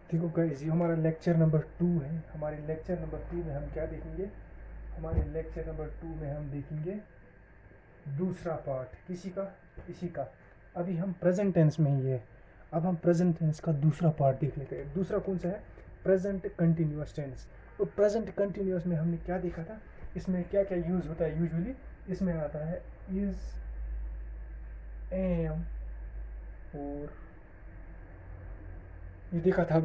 देखो गाइस, ये हमारा लेक्चर नंबर 2 है। हमारे लेक्चर नंबर 2 में हम क्या देखेंगे? हमारे लेक्चर नंबर 2 में हम देखेंगे दूसरा पार्ट किसी का, इसी का। अभी हम प्रेजेंट टेंस में ही है। अब हम प्रेजेंट टेंस का दूसरा पार्ट देख लेते हैं। दूसरा कौन सा है? Present continuous tense. तो प्रेजेंट कंटिन्यूअस में हमने क्या देखा था? इसमें क्या क्या यूज़ होता है यूजुअली? इसमें आता है इज, एम, और ये देखा था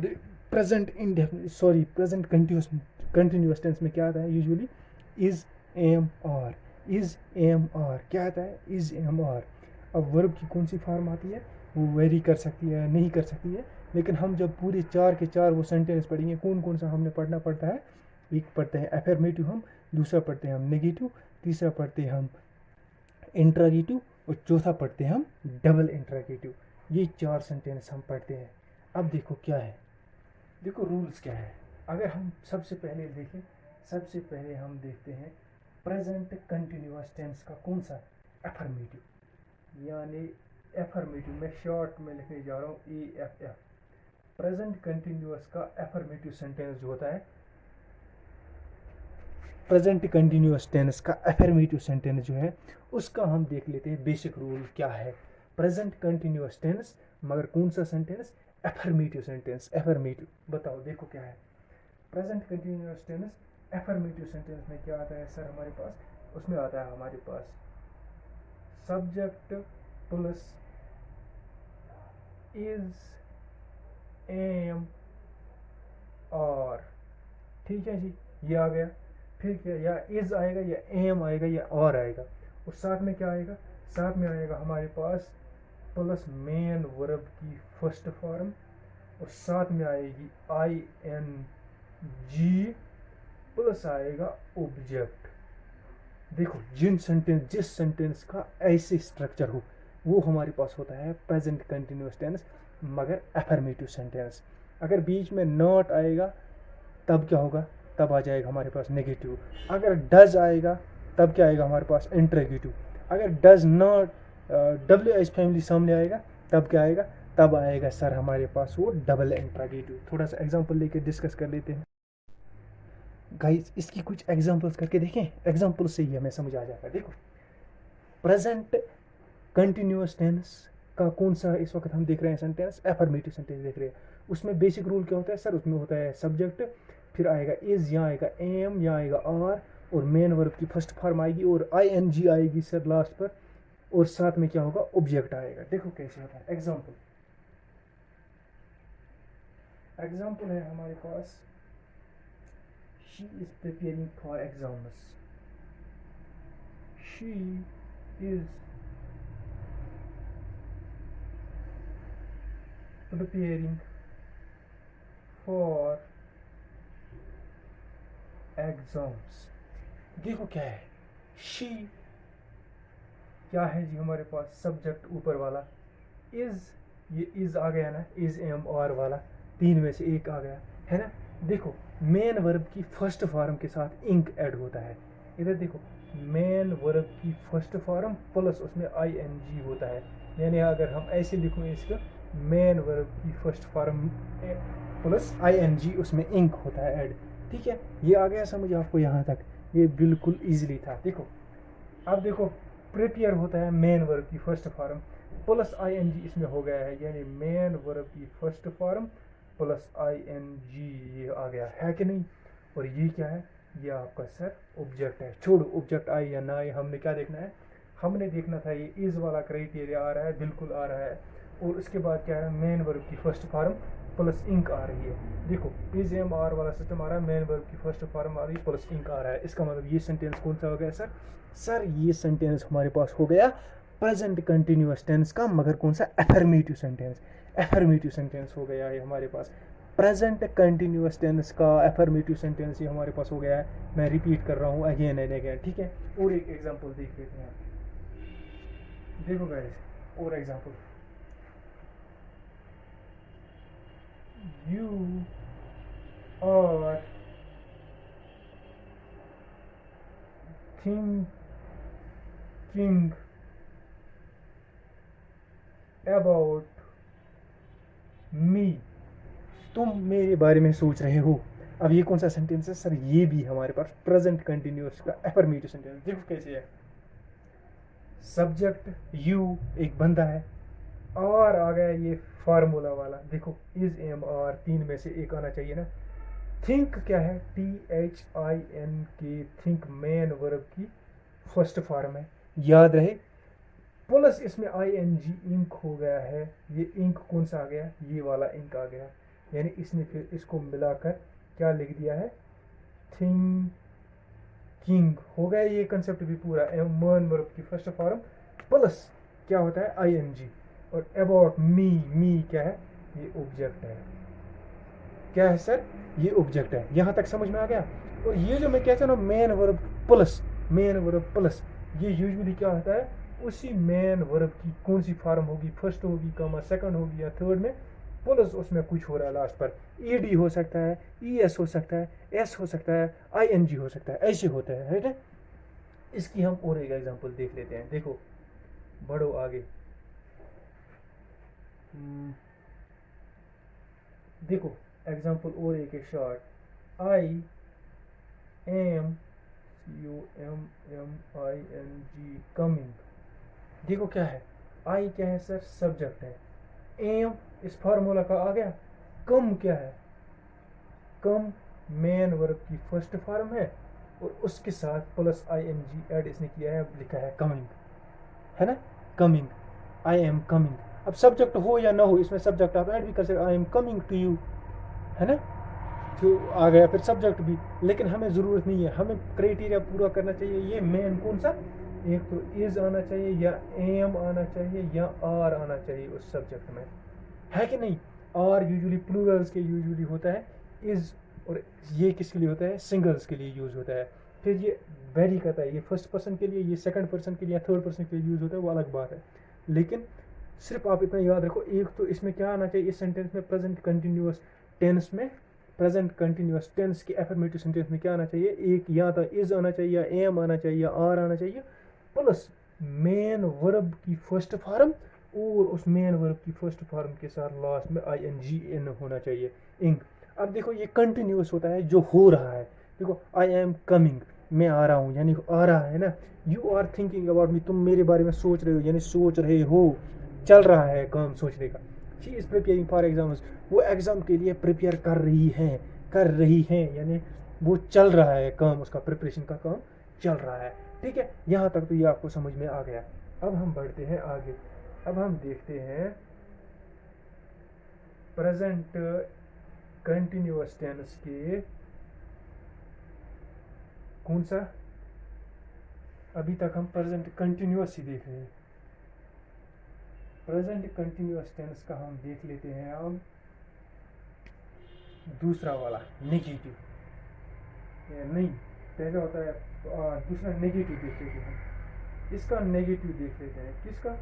present indefinite, sorry, present continuous tense में क्या आता है usually? Is, am, are. Is, am, are क्या आता है? Is, am, are. अब वर्ब की कौन सी फॉर्म आती है? वो वेरी कर सकती है, नहीं कर सकती है। लेकिन हम जब पूरे 4 के 4 वो सेंटेंस पढ़ेंगे, कौन कौन सा हमने पढ़ना पड़ता है? एक पढ़ते हैं एफर्मेटिव हम, दूसरा पढ़ते हैं हम नेगेटिव, तीसरा पढ़ते हैं हम इंट्रागेटिव, और चौथा पढ़ते हैं हम डबल इंट्रागेटिव। ये 4 सेंटेंस हम पढ़ते हैं। अब देखो क्या है, देखो रूल्स क्या है। अगर हम सबसे पहले देखें, सबसे पहले हम देखते हैं प्रेजेंट कंटिन्यूअस टेंस का कौन सा? एफर्मेटिव, यानी एफर्मेटिव मैं शॉर्ट में लिखने जा रहा हूँ AFF। प्रेजेंट कंटिन्यूअस का एफर्मेटिव सेंटेंस जो होता है, प्रेजेंट कंटिन्यूअस टेंस का एफर्मेटिव सेंटेंस जो है, उसका हम देख लेते हैं बेसिक रूल क्या है। प्रेजेंट कंटिन्यूअस टेंस, मगर कौन सा सेंटेंस? Affirmative sentence. एफर्मेटिव, बताओ देखो क्या है present continuous tense. Affirmative sentence में क्या आता है सर हमारे पास? उसमें आता है हमारे पास सब्जेक्ट प्लस इज, एम, और। ठीक है जी, ये आ गया। फिर क्या, या इज आएगा, या एम आएगा, या और आएगा। और साथ में क्या आएगा? साथ में आएगा हमारे पास प्लस मेन वर्ब की फर्स्ट फॉर्म, और साथ में आएगी ING, प्लस आएगा ऑब्जेक्ट। देखो, जिस सेंटेंस का ऐसे स्ट्रक्चर हो, वो हमारे पास होता है प्रेजेंट कंटिन्यूअस टेंस, मगर एफर्मेटिव सेंटेंस। अगर बीच में नॉट आएगा तब क्या होगा? तब आ जाएगा हमारे पास नेगेटिव। अगर डज आएगा तब क्या आएगा हमारे पास? इंट्रोगेटिव। अगर डज नॉट, WH फैमिली सामने आएगा तब क्या आएगा? तब आएगा सर हमारे पास वो डबल इंट्रोगेटिव। थोड़ा सा एग्जांपल लेके डिस्कस कर लेते हैं गाइस। इसकी कुछ एग्जांपल्स करके देखें, एग्जांपल से ही हमें समझ आ जाएगा। देखो, प्रेजेंट कंटिन्यूअस टेंस का कौन सा इस वक्त हम देख रहे हैं सेंटेंस? एफर्मेटिव सेंटेंस देख रहे हैं। उसमें बेसिक रूल क्या होता है सर? उसमें होता है सब्जेक्ट, फिर आएगा इज, यहाँ आएगा एम, यहाँ आएगा आर, और मेन वर्ब की फर्स्ट फॉर्म आएगी, और ING आएगी सर लास्ट पर, और साथ में क्या होगा? ऑब्जेक्ट आएगा। देखो कैसे होता है। एग्जाम्पल, एग्जाम्पल है हमारे पास, she is preparing for exams. She is preparing for exams. देखो क्या है, शी क्या है जी हमारे पास? सब्जेक्ट ऊपर वाला। इज, ये इज आ गया ना, इज, एम, आर वाला, 3 में से एक आ गया है ना। देखो, मेन वर्ब की फर्स्ट फॉर्म के साथ इंक ऐड होता है। इधर देखो, मेन वर्ब की फर्स्ट फॉर्म प्लस उसमें ING होता है। यानी अगर हम ऐसे लिखूँ इसका, मेन वर्ब की फर्स्ट फॉर्म प्लस ING, उसमें इंक होता है ऐड। ठीक है, ये आ गया समझ आपको यहाँ तक? ये बिल्कुल ईजिली था। देखो, अब देखो, प्रिपेयर होता है मेन वर्ब की फर्स्ट फॉर्म, प्लस ING इसमें हो गया है, यानी मेन वर्ब की फर्स्ट फॉर्म प्लस ING, ये आ गया है कि नहीं? और ये क्या है? ये आपका सर ऑब्जेक्ट है। छोड़ो ऑब्जेक्ट आए या ना आए, हमने क्या देखना है? हमने देखना था ये इज वाला क्राइटेरिया आ रहा है, बिल्कुल आ रहा है। और उसके बाद क्या है? मेन वर्ब की फर्स्ट फॉर्म प्लस इंक आ रही है। देखो, इज, एम, आर वाला सिस्टम आ रहा है, मेन वर्ब की फर्स्ट फॉर्म आ रही है, प्लस इंक आ रहा है। इसका मतलब ये सेंटेंस कौन सा हो गया सर? सर ये सेंटेंस हमारे पास हो गया प्रेजेंट कंटिन्यूअस टेंस का, मगर कौन सा? Affirmative sentence. एफर्मेटिव सेंटेंस हो गया है हमारे पास प्रेजेंट कंटिन्यूअस टेंस का एफर्मेटिव सेंटेंस, ये हमारे पास हो गया है। मैं रिपीट कर रहा हूँ अगेन एंड अगेन। ठीक है, और एक एग्जांपल देख लेते हैं। देखो गाइस, और example, you are thinking about me. तुम मेरे बारे में सोच रहे हो। अब ये कौन सा सेंटेंस है सर? ये भी हमारे पास प्रेजेंट कंटिन्यूअस का एफर्मेटिव सेंटेंस। देखो कैसे है, सब्जेक्ट यू एक बंदा है, और आ गया ये फार्मूला वाला, देखो इज एम आर, तीन में से एक आना चाहिए ना। थिंक क्या है? THINK, थिंक मेन वर्ब की फर्स्ट फॉर्म है, याद रहे। प्लस इसमें ING इंक हो गया है, ये इंक कौन सा आ गया? ये वाला इंक आ गया, यानी इसने फिर इसको मिलाकर क्या लिख दिया है? थिंकिंग हो गया। ये कंसेप्ट भी पूरा मेन वर्ब की फर्स्ट फॉर्म प्लस क्या होता है? ING। और अबाउट मी क्या है? ये ऑब्जेक्ट है। क्या है सर? ये ऑब्जेक्ट है। यहां तक समझ में आ गया? और ये जो मैं कहता हूँ ना मेन वर्ब प्लस, ये यूजुअली क्या होता है? उसी मेन वर्ब की कौन सी फॉर्म होगी? फर्स्ट होगी, कमा सेकंड होगी, या थर्ड में प्लस उसमें कुछ हो रहा है लास्ट पर। ED हो सकता है, ES हो सकता है, S हो सकता है, ING हो सकता है, ऐसे होते हैं, राइट है। इसकी हम और एक एग्जांपल देख लेते हैं। देखो बढ़ो आगे। देखो एग्जांपल और एक है short. I am COMMING coming. देखो क्या है? आई क्या है सर? सब्जेक्ट है। एम इस फार्मूला का आ गया। कम क्या है? कम मेन वर्ब की फर्स्ट फॉर्म है, और उसके साथ प्लस ING ऐड इसने किया है, लिखा है कमिंग, है ना। Coming, I am coming. अब सब्जेक्ट हो या ना हो, इसमें सब्जेक्ट आप ऐड भी कर सकते, I am coming to you, है ना। तो आ गया फिर सब्जेक्ट भी। लेकिन हमें ज़रूरत नहीं है, हमें क्राइटेरिया पूरा करना चाहिए। ये मेन कौन सा? एक तो इज आना चाहिए, या एम आना चाहिए, या आर आना चाहिए उस सब्जेक्ट में, है कि नहीं। आर यूजुअली प्लूरल्स के यूजुअली होता है, इज, और ये किसके लिए होता है? सिंगल्स के लिए यूज होता है। फिर ये वेरी करता है, ये फर्स्ट पर्सन के लिए, ये सेकंड पर्सन के लिए, या थर्ड पर्सन के लिए यूज होता है, वो अलग बात है। लेकिन सिर्फ आप इतना याद रखो, एक तो इसमें क्या आना चाहिए? इस सेंटेंस में प्रेजेंट कंटिन्यूअस टेंस में, प्रेजेंट कंटिन्यूअस टेंस के एफर्मेटिव सेंटेंस में क्या आना चाहिए? एक या तो इज आना चाहिए, या एम आना चाहिए, या आर आना चाहिए, प्लस मेन वर्ब की फर्स्ट फॉर्म, और उस मेन वर्ब की फर्स्ट फॉर्म के साथ लास्ट में INGN होना चाहिए, इंक। अब देखो ये कंटिन्यूअस होता है जो हो रहा है। देखो आई एम कमिंग, मैं आ रहा हूँ, यानी आ रहा है ना। You are thinking about me, तुम मेरे बारे में सोच रहे हो, यानी सोच रहे हो, चल रहा है काम सोचने का। She is preparing for exams, वो एग्जाम के लिए प्रिपेयर कर रही हैं, यानी वो चल रहा है काम, उसका प्रिपरेशन का काम चल रहा है। ठीक है, यहाँ तक तो ये आपको समझ में आ गया। अब हम बढ़ते हैं आगे। अब हम देखते हैं प्रेजेंट कंटिन्यूअस टेंस के कौन सा? अभी तक हम प्रेजेंट कंटिन्यूअस ही देख रहे हैं। प्रेजेंट कंटिन्यूअस टेंस का हम देख लेते हैं अब दूसरा वाला, नेगेटिव। नहीं, पहले होता है दूसरा नेगेटिव देख लेते हैं। इसका नेगेटिव देख लेते हैं, किसका?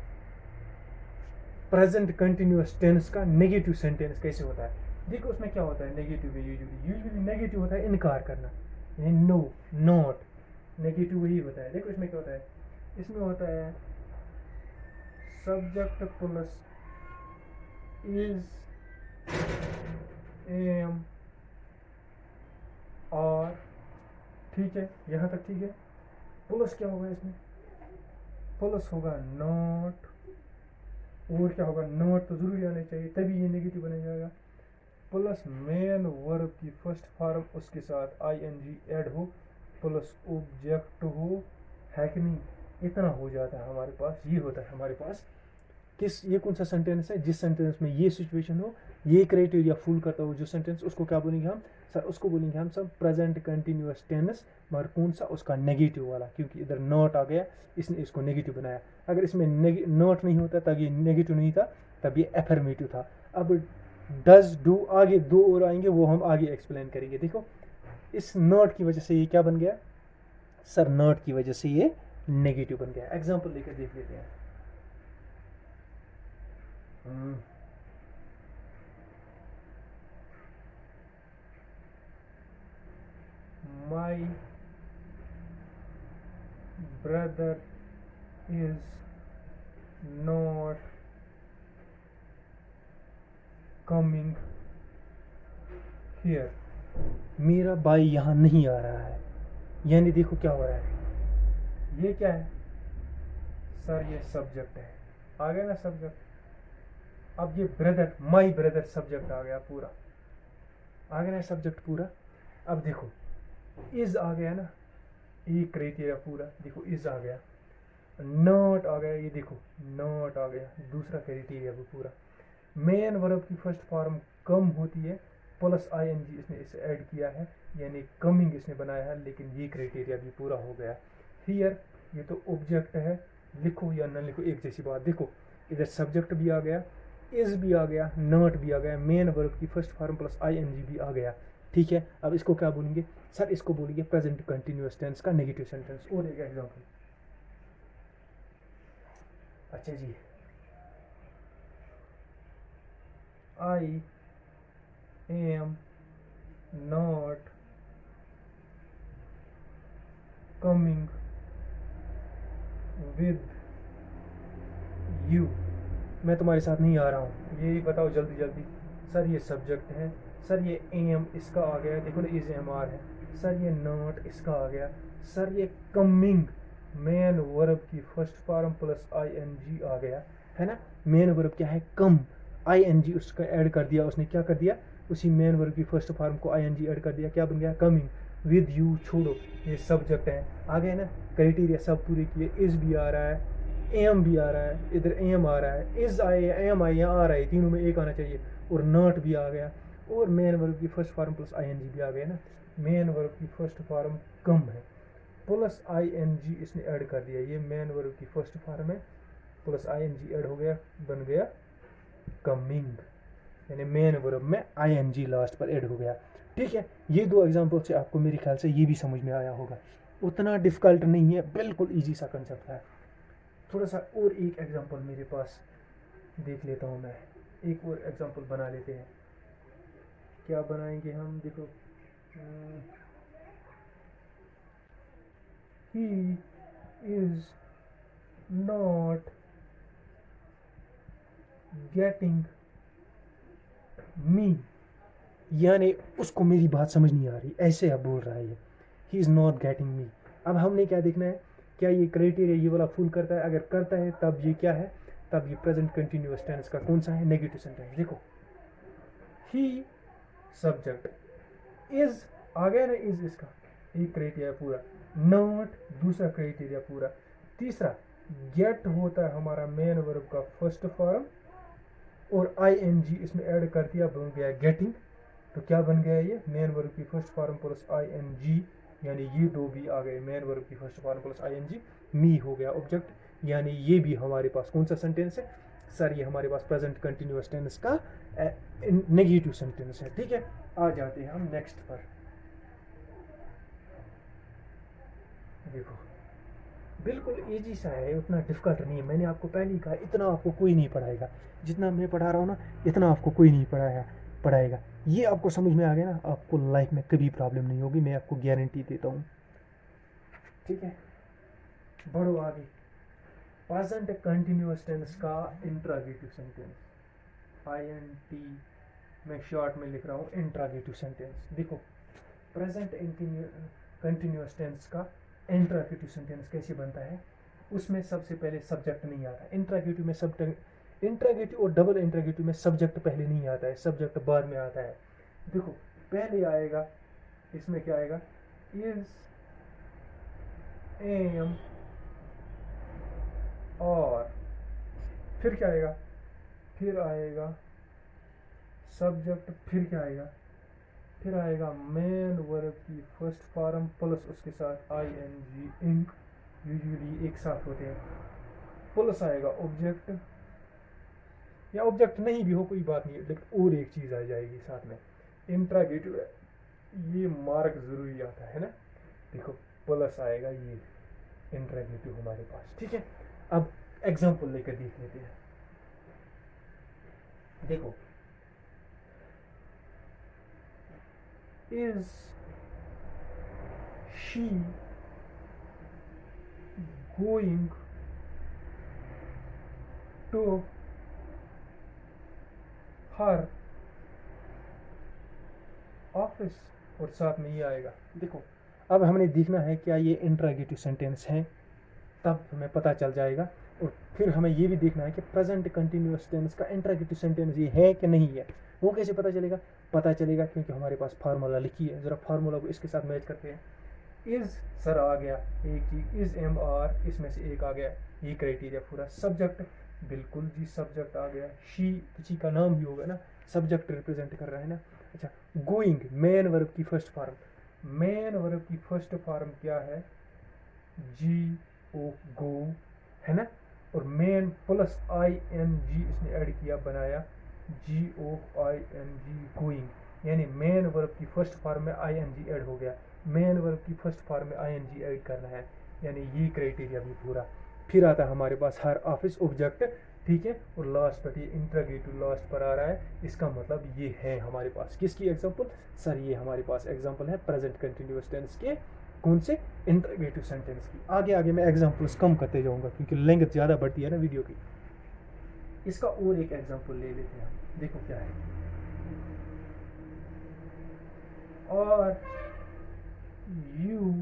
प्रेजेंट कंटिन्यूअस टेंस का नेगेटिव सेंटेंस कैसे होता है। देखो उसमें क्या होता है नेगेटिव में? यूजुअली नेगेटिव होता है इनकार करना, यानी नो, नॉट, नेगेटिव वही होता है। देखो इसमें क्या होता है? इसमें होता है सब्जेक्ट प्लस इज, एम, और, ठीक है, यहाँ तक ठीक है। प्लस क्या होगा इसमें? प्लस होगा नॉट, और क्या होगा? नॉट तो जरूरी आना चाहिए, तभी ये नेगेटिव बन जाएगा। प्लस मेन वर्ब की फर्स्ट फॉर्म, उसके साथ ING ऐड हो, प्लस ऑब्जेक्ट हो, है कि नहीं। इतना हो जाता है हमारे पास, ये होता है हमारे पास किस, ये कौन सा सेंटेंस है? जिस सेंटेंस में ये सिचुएशन हो, ये क्राइटेरिया फुल करता हो जो सेंटेंस, उसको क्या बोलेंगे हम सर? उसको बोलेंगे हम सब प्रेजेंट कंटिन्यूअस टेंस, मगर कौन सा? उसका नेगेटिव वाला, क्योंकि इधर नॉट आ गया, इसने इसको नेगेटिव बनाया। अगर इसमें नॉट नहीं होता तब ये नेगेटिव नहीं था, तब ये एफर्मेटिव था। अब डज, डू, आगे दो और आएंगे, वो हम आगे एक्सप्लेन करेंगे। देखो इस नॉट की वजह से ये क्या बन गया सर? नॉट की वजह से ये नेगेटिव बन गया। एग्जाम्पल लेकर देख लेते हैं। My brother is not coming here, मेरा भाई यहाँ नहीं आ रहा है, यानी देखो क्या हो रहा है, ये क्या है सर, ये सब्जेक्ट है, आ गया ना सब्जेक्ट। अब ये ब्रदर, माई ब्रदर सब्जेक्ट आ गया पूरा, आ गया ना सब्जेक्ट पूरा। अब देखो इज आ गया ना, ये क्राइटेरिया पूरा, देखो इज आ गया, नॉट आ गया, ये देखो नॉट आ गया, दूसरा क्राइटेरिया भी पूरा। मेन वर्ब की फर्स्ट फॉर्म कम होती है, प्लस आईएनजी इसने इसे ऐड किया है, यानी कमिंग इसने बनाया है, लेकिन ये क्राइटेरिया भी पूरा हो गया। हियर, ये तो ऑब्जेक्ट है, लिखो या ना लिखो एक जैसी बात। देखो इधर सब्जेक्ट भी आ गया, इज भी आ गया, नॉट भी आ गया, मेन वर्ब की फर्स्ट फॉर्म प्लस आईएनजी भी आ गया। ठीक है, अब इसको क्या बोलेंगे सर, इसको बोलेंगे प्रेजेंट कंटिन्यूअस टेंस का नेगेटिव सेंटेंस। और एक एग्जांपल, अच्छा जी, I am not coming with you, मैं तुम्हारे साथ नहीं आ रहा हूँ, ये बताओ जल्दी जल्दी। सर ये सब्जेक्ट है, सर ये एम इसका आ गया, देखो ना इज एम आर है, सर ये नॉट इसका आ गया, सर ये कमिंग मेन वर्ब की first form plus I N G आ गया, है ना। मेन वर्ब क्या है, कम, आई एन जी उसका ऐड कर दिया उसने, क्या कर दिया, उसी मेन वर्ब की फर्स्ट फॉर्म को आई एन जी ऐड कर दिया, क्या बन गया, कमिंग विद यू। छोड़ो, ये सब्जेक्ट है, आ गया ना, क्राइटेरिया सब पूरे किए, इज भी आ रहा है, एम भी आ रहा है, इधर एम आ रहा है, इज आए एम आए यहाँ आ रहा है, तीनों में एक आना चाहिए, और नॉट भी आ गया, और मेन वर्ब की first form plus I N G भी आ गया ना। मेन वर्ब की फर्स्ट फॉर्म कम है, प्लस आई एन जी इसने ऐड कर दिया, ये मेन वर्ब की फर्स्ट फॉर्म है, plus I N G add हो गया, बन गया कमिंग, यानी मेन वर्ब में आई एन जी लास्ट पर ऐड हो गया। ठीक है, ये दो एग्जाम्पल से आपको मेरे ख्याल से ये भी समझ में आया होगा, उतना डिफिकल्ट नहीं है, बिल्कुल ईजी सा कंसेप्ट है। थोड़ा सा और एक एग्जांपल मेरे पास देख लेता हूँ मैं, एक और एग्जांपल बना लेते हैं। क्या बनाएंगे हम, देखो, he is not getting me, यानी उसको मेरी बात समझ नहीं आ रही, ऐसे अब बोल रहा है ये, he is not getting me. अब हमने क्या देखना है, क्या ये क्राइटेरिया ये वाला फुल करता है, अगर करता है तब ये क्या है, तब ये प्रेजेंट कंटिन्यूअस टेंस का कौन सा है, नेगेटिव सेंटेंस। देखो ही सब्जेक्ट, इज आ गया ना, इज इसका एक क्राइटेरिया पूरा, नॉट दूसरा क्राइटेरिया पूरा, तीसरा गेट होता है हमारा मेन वर्ब का फर्स्ट फॉर्म, और आई एन जी इसमें ऐड कर दिया, बन गया गेटिंग। तो क्या बन गया ये, मेन वर्ब की first form plus I N G, यानी ये दो भी आ गए, मेन वर्ब की first form plus I N G, me हो गया ऑब्जेक्ट, यानी ये भी हमारे पास कौन सा सेंटेंस है सर, ये हमारे पास प्रेजेंट कंटिन्यूअस टेंस का नेगेटिव सेंटेंस है। ठीक है, आ जाते हैं हम नेक्स्ट पर। देखो बिल्कुल इजी सा है, उतना डिफिकल्ट नहीं है, मैंने आपको पहले ही कहा इतना आपको कोई नहीं पढ़ाएगा, जितना मैं पढ़ा रहा हूँ ना इतना आपको कोई नहीं पढ़ाएगा। ये आपको समझ में आ गया ना, आपको लाइफ में कभी प्रॉब्लम नहीं होगी, मैं आपको गारंटी देता हूँ। ठीक है, बढ़ो आगे। प्रेजेंट कंटिन्यूअस टेंस का interrogative sentence, I N T मैं शॉर्ट में लिख रहा हूँ, इंट्रोगेटिव सेंटेंस। देखो प्रेजेंट कंटिन्यूअस टेंस का इंट्रोगेटिव सेंटेंस कैसे बनता है, उसमें सबसे पहले सब्जेक्ट नहीं आता, इंट्रोगेटिव में इंट्रोगेटिव और डबल इंट्रोगेटिव में सब्जेक्ट पहले नहीं आता है, सब्जेक्ट बाद में आता है। देखो पहले आएगा, इसमें क्या आएगा, इज एम और, फिर क्या आएगा, फिर आएगा सब्जेक्ट, फिर क्या आएगा, फिर आएगा मेन वर्ब की फर्स्ट फॉर्म प्लस उसके साथ I N G, ing usually एक साथ होते हैं, प्लस आएगा ऑब्जेक्ट, या ऑब्जेक्ट नहीं भी हो कोई बात नहीं, लेकिन और एक चीज़ आ जाएगी साथ में, इंट्रागेटिव ये मार्क ज़रूरी आता है ना। देखो प्लस आएगा ये इंट्रागेटिव हमारे पास। ठीक है, अब एग्जांपल लेकर देख लेते हैं। देखो is she going to her office, और साथ में ये आएगा। देखो अब हमने देखना है क्या ये इंट्रोगेटिव सेंटेंस है, तब हमें पता चल जाएगा। और फिर हमें ये भी देखना है कि प्रेजेंट कंटिन्यूअस टेंस का इंट्रोगेटिव सेंटेंस ये है कि नहीं है। वो कैसे पता चलेगा? पता चलेगा क्योंकि हमारे पास फार्मूला लिखी है। ज़रा फार्मूला को इसके साथ मैच करते हैं। इज सर आ गया एक चीज, इज एम आर इसमें से एक आ गया, ये क्राइटेरिया पूरा। सब्जेक्ट, बिल्कुल जी सब्जेक्ट आ गया। शी किसी का नाम भी होगा ना, सब्जेक्ट रिप्रेजेंट कर रहा है ना। अच्छा, गोइंग मेन वर्ब की फर्स्ट फॉर्म, मेन वर्ब की फर्स्ट फॉर्म क्या है? जी ओ, गो, है ना। और main plus I N G इसने ऐड किया, बनाया G O I N G, going. यानी मेन वर्ब की फर्स्ट फॉर्म में आई एन जी ऐड हो गया, मेन वर्ब की फर्स्ट फॉर्म में आई एन जी ऐड करना है, यानी ये क्राइटेरिया भी पूरा। फिर आता है हमारे पास हर ऑफिस ऑब्जेक्ट, ठीक है। और लास्ट पर ये इंट्रोगेटिव लास्ट पर आ रहा है, इसका मतलब ये है हमारे पास किसकी एग्जांपल? सर ये हमारे पास एग्जांपल है प्रेजेंट कंटिन्यूअस टेंस के, कौन से? इंट्रोगेटिव सेंटेंस की। आगे आगे मैं एग्जांपल्स कम करते जाऊंगा क्योंकि लेंथ ज़्यादा बढ़ती है ना वीडियो की। इसका और एक एग्जांपल ले लेते हैं हम, देखो क्या है। और यू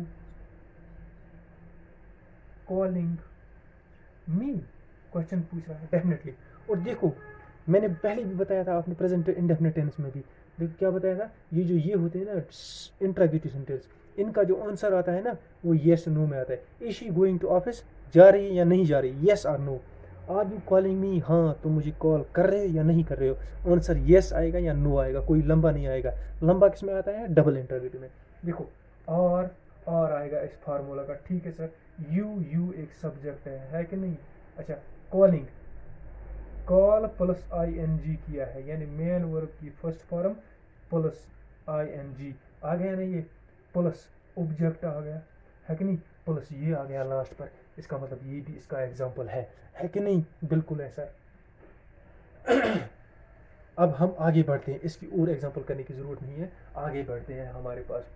कॉलिंग मी, क्वेश्चन पूछ रहा है डेफिनेटली। और देखो मैंने पहले भी बताया था, आपने प्रेजेंट इंडेफिनिट टेंस में भी देखो क्या बताया था, ये होते हैं ना इंट्रोगेटिव सेंटेंस, इनका जो आंसर आता है ना वो येस नो में आता है। Is she going to office, जा रही है या नहीं जा रही, येस और no. Are you calling me, हाँ तुम मुझे कॉल कर रहे हो या नहीं कर रहे हो। आंसर येस आएगा या नो आएगा, कोई लंबा नहीं आएगा। लंबा किस में आता है? डबल इंट्रोगेटिव में। देखो और आएगा इस फार्मूला का, ठीक है सर। यू एक सब्जेक्ट है कि नहीं? अच्छा, calling, call plus I N G किया है, यानी मेन वर्ब की first form plus I N G आ गया ना, ये प्लस ऑब्जेक्ट आ गया है कि नहीं, प्लस ये आ गया लास्ट पर। इसका मतलब ये भी इसका एग्जांपल है कि नहीं? बिल्कुल है सर। अब हम आगे बढ़ते हैं, इसकी और एग्जांपल करने की ज़रूरत नहीं है, आगे बढ़ते हैं हमारे पास।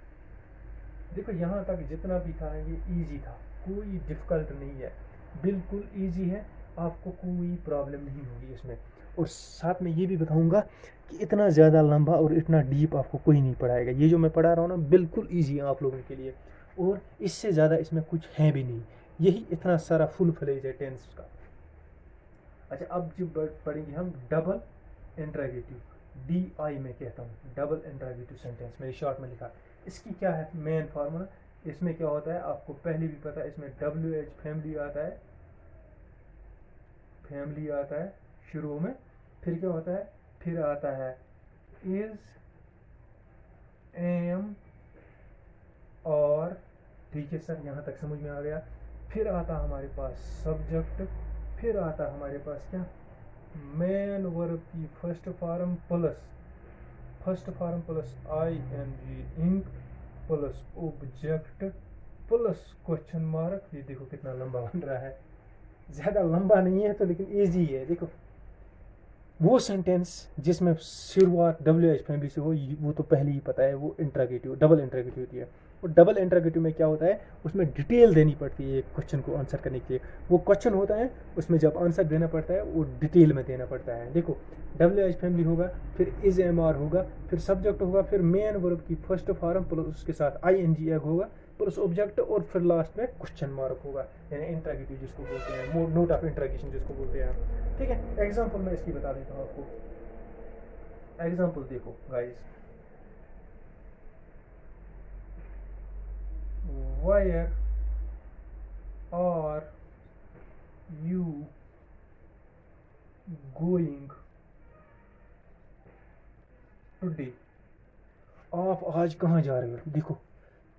देखो यहाँ तक जितना भी था ये इजी था, कोई डिफ़िकल्ट नहीं है, बिल्कुल इजी है, आपको कोई प्रॉब्लम नहीं होगी इसमें। और साथ में ये भी बताऊंगा कि इतना ज़्यादा लंबा और इतना डीप आपको कोई नहीं पढ़ाएगा। ये जो मैं पढ़ा रहा हूँ ना बिल्कुल ईजी है आप लोगों के लिए, और इससे ज़्यादा इसमें कुछ है भी नहीं, यही इतना सारा फुल फ्लेज है टेंस का। अच्छा, अब जो पढ़ेंगे हम डबल इंट्रोगेटिव, डी आई में कहता हूँ डबल इंट्रोगेटिव सेंटेंस, मेरी शॉर्ट में लिखा। इसकी क्या है मेन फार्मूला? इसमें क्या होता है आपको पहले भी पता है, इसमें डब्ल्यू एच फैमिली आता है, फैमिली आता है शुरू में। फिर क्या होता है? फिर आता है इज, एम, और, ठीक है सर यहाँ तक समझ में आ गया। फिर आता हमारे पास सब्जेक्ट, फिर आता हमारे पास क्या? मेन वर्ब की first form plus I N G, ing, plus object, plus question mark. ये देखो कितना लंबा बन रहा है, ज़्यादा लंबा नहीं है तो लेकिन इजी है। देखो वो सेंटेंस जिसमें शुरुआत डब्ल्यू एच फैमिली से हो, वो तो पहले ही पता है, वो इंट्रोगेटिव, डबल इंट्रोगेटिव होती है। और डबल इंट्रोगेटिव में क्या होता है, उसमें डिटेल देनी पड़ती है क्वेश्चन को आंसर करने के लिए। वो क्वेश्चन होता है, उसमें जब आंसर देना पड़ता है वो डिटेल में देना पड़ता है। देखो डब्ल्यू एच फैमिली होगा, फिर इज एम आर होगा, फिर सब्जेक्ट होगा, फिर मेन वर्ब की फर्स्ट फॉर्म प्लस उसके साथ आई एन जी एग होगा, प्लस ऑब्जेक्ट, और फिर लास्ट में क्वेश्चन मार्क होगा, यानी इंट्रोगेटिव जिसको बोलते हैं, नोट ऑफ इंट्रोगेशन जिसको बोलते हैं। ठीक है, एग्जाम्पल मैं इसकी बता देता हूँ आपको। एग्जाम्पल देखो guys, where are you going today? आप आज कहाँ जा रहे हो? देखो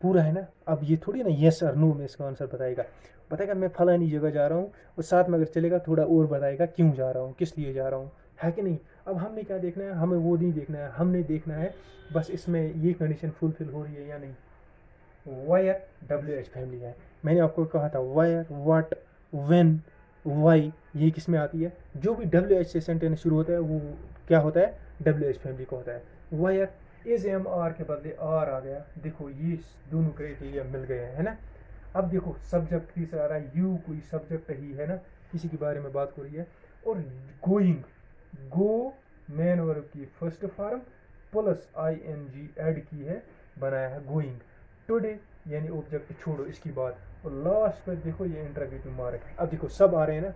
पूरा है ना। अब ये थोड़ी ना यस और नो में इसका आंसर बताएगा मैं फलानी जगह जा रहा हूँ, और साथ में अगर चलेगा थोड़ा और बताएगा क्यों जा रहा हूँ, किस लिए जा रहा हूँ, है कि नहीं। अब हमने क्या देखना है? हमें वो नहीं देखना है, हमने देखना है बस इसमें ये कंडीशन फुलफिल हो रही है या नहीं। वायर डब्ल्यू एच फैमिली है, मैंने आपको कहा था वायर, व्हाट, व्हेन, वाई, ये किस में आती है? जो भी डब्ल्यू एच से सेंटेंस शुरू होता है वो क्या होता है? डब्ल्यू एच फैमिली का होता है। वायर, इज एम आर के बदले आर आ गया, देखो ये दोनों क्राइटेरिया मिल गए हैं, है ना। अब देखो सब्जेक्ट तीसरा आ रहा है, यू कोई सब्जेक्ट ही है ना, किसी के बारे में बात हो रही है। और गोइंग, गो मेन वर्ब की first form plus ing add की है, बनाया है गोइंग। टुडे यानी ऑब्जेक्ट छोड़ो इसकी बात, और लास्ट पर देखो ये इंटरोगेटिव मार्क है। अब देखो सब आ रहे हैं ना,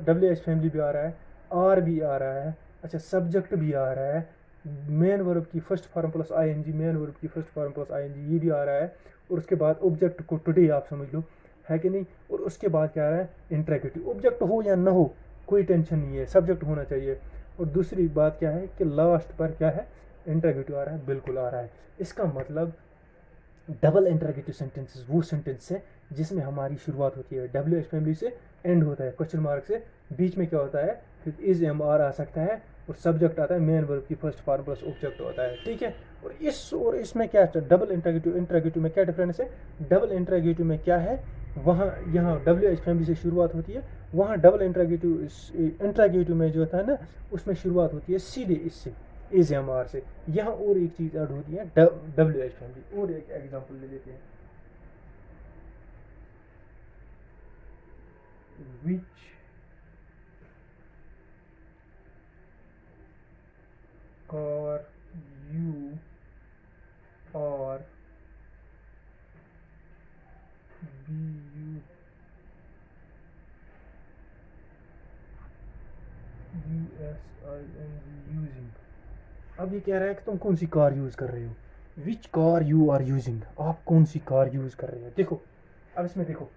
WH फैमिली भी आ रहा है, आर भी आ रहा है, अच्छा सब्जेक्ट भी आ रहा है, मेन वर्ब की first form plus ing, main verb की फर्स्ट फॉर्म प्लस ing ये भी आ रहा है, और उसके बाद ऑब्जेक्ट को टुडे आप समझ लो, है कि नहीं, और उसके बाद क्या आ रहा है इंटरोगेटिव। ऑब्जेक्ट हो या ना हो कोई टेंशन नहीं है, सब्जेक्ट होना चाहिए। और दूसरी बात क्या है कि लास्ट पर क्या है इंटरोगेटिव आ रहा है, बिल्कुल आ रहा है। इसका मतलब डबल इंटरोगेटिव सेंटेंसेस वो सेंटेंस है जिसमें हमारी शुरुआत होती है WH फैमिली से, एंड होता है क्वेश्चन मार्क से, बीच में क्या होता है फिर इज एम आर आ सकता है, और सब्जेक्ट आता है मेन वर्ब की फर्स्ट फॉर्म प्लस ऑब्जेक्ट होता है, ठीक है। और इसमें क्या है डबल इंटरोगेटिव, इंटरोगेटिव में क्या डिफरेंस है, डबल इंटरोगेटिव में क्या है, वहाँ यहाँ WH फैमिली से शुरुआत होती है, वहाँ डबल इंटरोगेटिव में जो होता है ना उसमें शुरुआत होती है सीधे इससे इज एम आर से। यहाँ और एक चीज़ ऐड होती है WH फैमिली। और एक एग्जांपल ले लेते हैं, which car you are using। अब ये कह रहा है कि तुम कौन सी कार यूज़ कर रहे हो, which car you are using, आप कौन सी कार यूज़ कर रहे हो। देखो अब इसमें देखो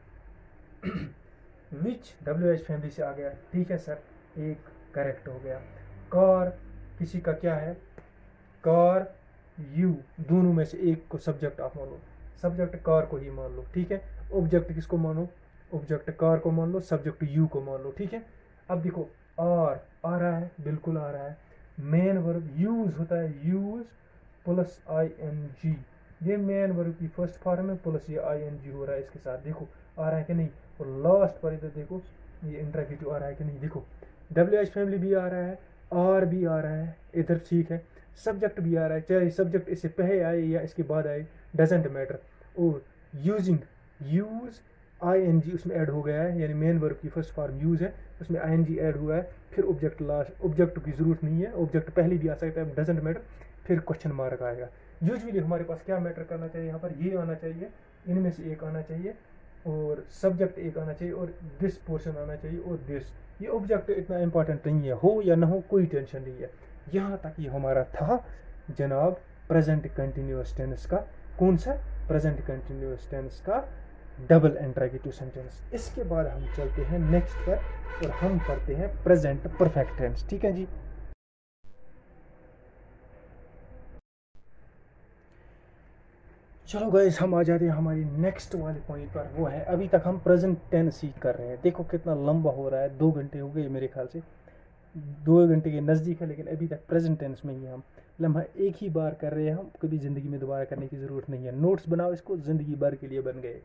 विच WH फैमिली से आ गया, ठीक है सर, एक करेक्ट हो गया। कार किसी का क्या है, कार यू, दोनों में से एक को सब्जेक्ट आप मान लो, सब्जेक्ट कार को ही मान लो, ठीक है। ऑब्जेक्ट किसको मानो, ऑब्जेक्ट कार को मान लो, सब्जेक्ट यू को मान लो, ठीक है। अब देखो आर आ रहा है, बिल्कुल आ रहा है। मेन वर्ब यूज होता है, यूज प्लस ing, ये मेन वर्ब की फर्स्ट फॉर्म है, प्लस ये ing हो रहा है इसके साथ, देखो आ रहा है कि नहीं। और लास्ट पर इधर देखो ये इंटरोगेटिव आ रहा है कि नहीं, देखो WH फैमिली भी आ रहा है, आर भी आ रहा है इधर, ठीक है। सब्जेक्ट भी आ रहा है, चाहे सब्जेक्ट इससे पहले आए या इसके बाद आए डजेंट मैटर। और यूजिंग, यूज ing उसमें ऐड हो गया है, यानी मेन वर्ब की फर्स्ट फॉर्म यूज है, उसमें ing ऐड हुआ है, फिर ऑब्जेक्ट लास्ट, ऑब्जेक्ट की जरूरत नहीं है, ऑब्जेक्ट पहले भी आ सकता है, डजेंट मैटर, फिर क्वेश्चन मार्क आएगा। यूजुअली हमारे पास क्या मैटर करना चाहिए, यहाँ पर ये आना चाहिए, इनमें से एक आना चाहिए, और सब्जेक्ट एक आना चाहिए, और दिस पोर्शन आना चाहिए, और दिस। ये ऑब्जेक्ट इतना इंपॉर्टेंट नहीं है, हो या ना हो कोई टेंशन नहीं है। यहाँ तक ये हमारा था जनाब प्रेजेंट कंटिन्यूअस टेंस का, कौन सा, प्रेजेंट कंटिन्यूअस टेंस का डबल इंटरोगेटिव सेंटेंस। इसके बाद हम चलते हैं नेक्स्ट पर, और हम पढ़ते हैं प्रेजेंट परफेक्ट टेंस, ठीक है जी। चलो गाइस हम आ जाते हैं हमारी नेक्स्ट वाले पॉइंट पर, वो है अभी तक हम प्रेजेंट टेंस ही कर रहे हैं। देखो कितना लंबा हो रहा है, 2 घंटे हो गए मेरे ख्याल से, 2 घंटे के नज़दीक है, लेकिन अभी तक प्रेजेंट टेंस में ही हम लम्हा एक ही बार कर रहे हैं, हम कभी ज़िंदगी में दोबारा करने की ज़रूरत नहीं है। नोट्स बनाओ, इसको ज़िंदगी भर के लिए बन गए।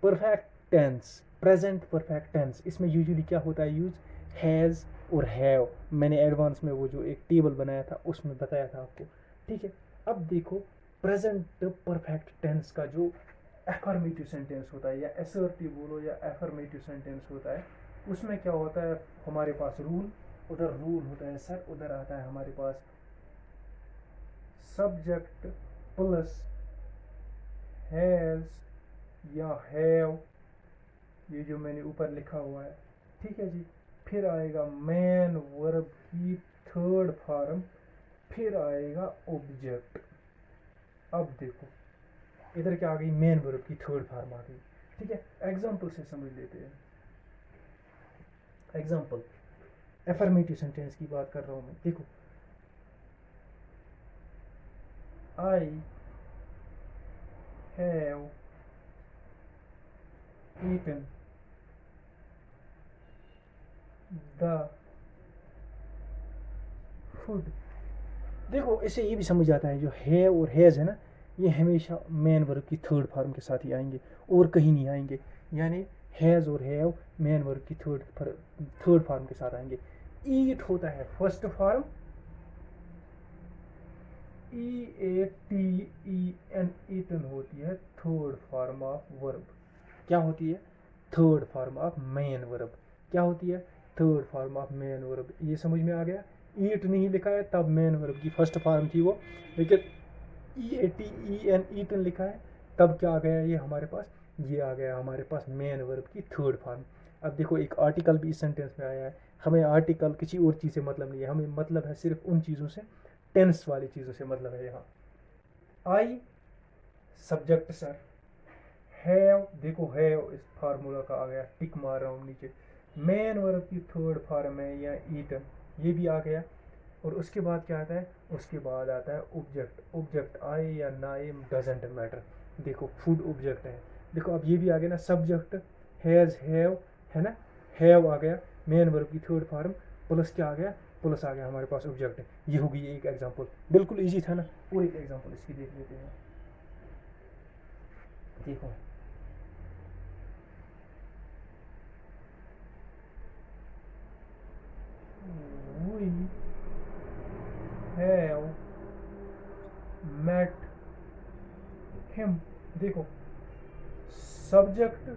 Perfect tense, present perfect tense, इसमें यूजुअली क्या होता है यूज, हैज़ और हैव। मैंने एडवांस में वो जो एक टेबल बनाया था उसमें बताया था आपको, ठीक है। अब देखो प्रेजेंट परफेक्ट टेंस का जो एफर्मेटिव सेंटेंस होता है, या असर्टिव बोलो या एफर्मेटिव सेंटेंस होता है, उसमें क्या होता है हमारे पास रूल, उधर रूल होता है सर, उधर आता है हमारे पास सब्जेक्ट प्लस हैज़ या हैव, ये जो मैंने ऊपर लिखा हुआ है, ठीक है जी। फिर आएगा मेन वर्ब की थर्ड फॉर्म, फिर आएगा ऑब्जेक्ट। अब देखो इधर क्या आ गई, मेन वर्ब की थर्ड फॉर्म आ गई, ठीक है। एग्जाम्पल से समझ लेते हैं। एग्जाम्पल एफर्मेटिव सेंटेंस की बात कर रहा हूं मैं, देखो I have eaten the food. देखो इससे ये भी समझ आता है जो है और हैज़ है ना, ये हमेशा मेन वर्ब की थर्ड फॉर्म के साथ ही आएंगे और कहीं नहीं आएंगे, यानी हैज़ और हैव मेन वर्ब की थर्ड फॉर्म के साथ आएंगे। ईट होता है फर्स्ट फॉर्म, EATEN, ईटन होती है थर्ड फॉर्म ऑफ वर्ब। क्या होती है, third form of main verb. क्या होती है, third form of main verb. ये समझ में आ गया। ईट नहीं लिखा है तब मेन वर्ब की फर्स्ट फॉर्म थी वो, लेकिन EATEN ईटन लिखा है तब क्या आ गया ये हमारे पास, ये आ गया हमारे पास मेन वर्ब की थर्ड फॉर्म। अब देखो एक आर्टिकल भी इस सेंटेंस में आया है, हमें आर्टिकल किसी और चीज़ से मतलब नहीं है, हमें मतलब है सिर्फ उन चीज़ों से, टेंस वाली चीज़ों से मतलब है यहाँ। आई सब्जेक्ट सर, हैव देखो हैव इस फार्मूला का आ गया, टिक मार रहा हूँ नीचे, मेन वर्ब की थर्ड फॉर्म है या ईटन, ये भी आ गया। और उसके बाद क्या आता है, उसके बाद आता है ऑब्जेक्ट, ऑब्जेक्ट आए या ना आए डजेंट मैटर। देखो फूड ऑब्जेक्ट है, देखो अब ये भी आ गया ना, सब्जेक्ट हैज हैव है ना, हैव आ गया मेन वर्ब की थर्ड फॉर्म, प्लस क्या आ गया, प्लस आ गया हमारे पास ऑब्जेक्ट। ये होगी एक एग्जांपल, बिल्कुल इजी था ना। और एक एग्जांपल इसकी देख लेते हैं, देखो we have met him। देखो सब्जेक्ट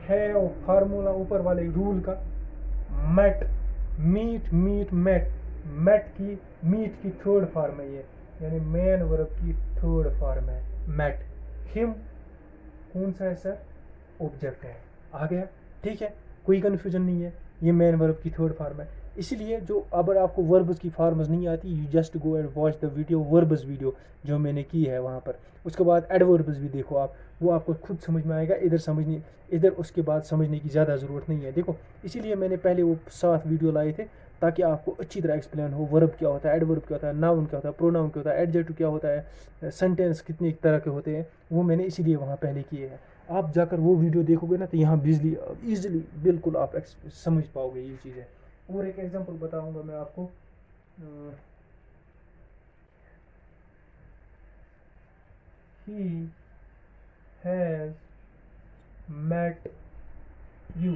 हैव फार्मूला ऊपर वाले रूल का, met meet meet met, met की मीट की थर्ड फॉर्म है ये, यानी मेन वर्ब की थर्ड फॉर्म है मेट। हिम कौन सा है सर, ऑब्जेक्ट है, आ गया ठीक है, कोई कन्फ्यूजन नहीं है, ये मेन वर्ब की थर्ड फॉर्म है। इसीलिए जो अगर आपको वर्ब्स की फॉर्म्स नहीं आती, you just go and watch the video, verbs video जो मैंने की है वहाँ पर, उसके बाद एडवर्ब्स भी देखो आप, वो आपको खुद समझ में आएगा, इधर समझने, इधर उसके बाद समझने की ज़्यादा ज़रूरत नहीं है। देखो इसीलिए मैंने पहले वो 7 वीडियो लाए थे, ताकि आपको अच्छी तरह एक्सप्लेन हो, वर्ब क्या होता है, एडवर्ब क्या होता है, नाउन क्या होता है, प्रोनाउन क्या होता है, एडजेक्टिव क्या होता है, सेंटेंस कितने तरह के होते हैं, वो मैंने इसीलिए वहाँ पहले किए हैं। आप जाकर वो वीडियो देखोगे ना तो यहाँ बिजली ईजिली बिल्कुल आप समझ पाओगे ये चीज़ें। और एक एग्जांपल बताऊंगा मैं आपको, he has met you.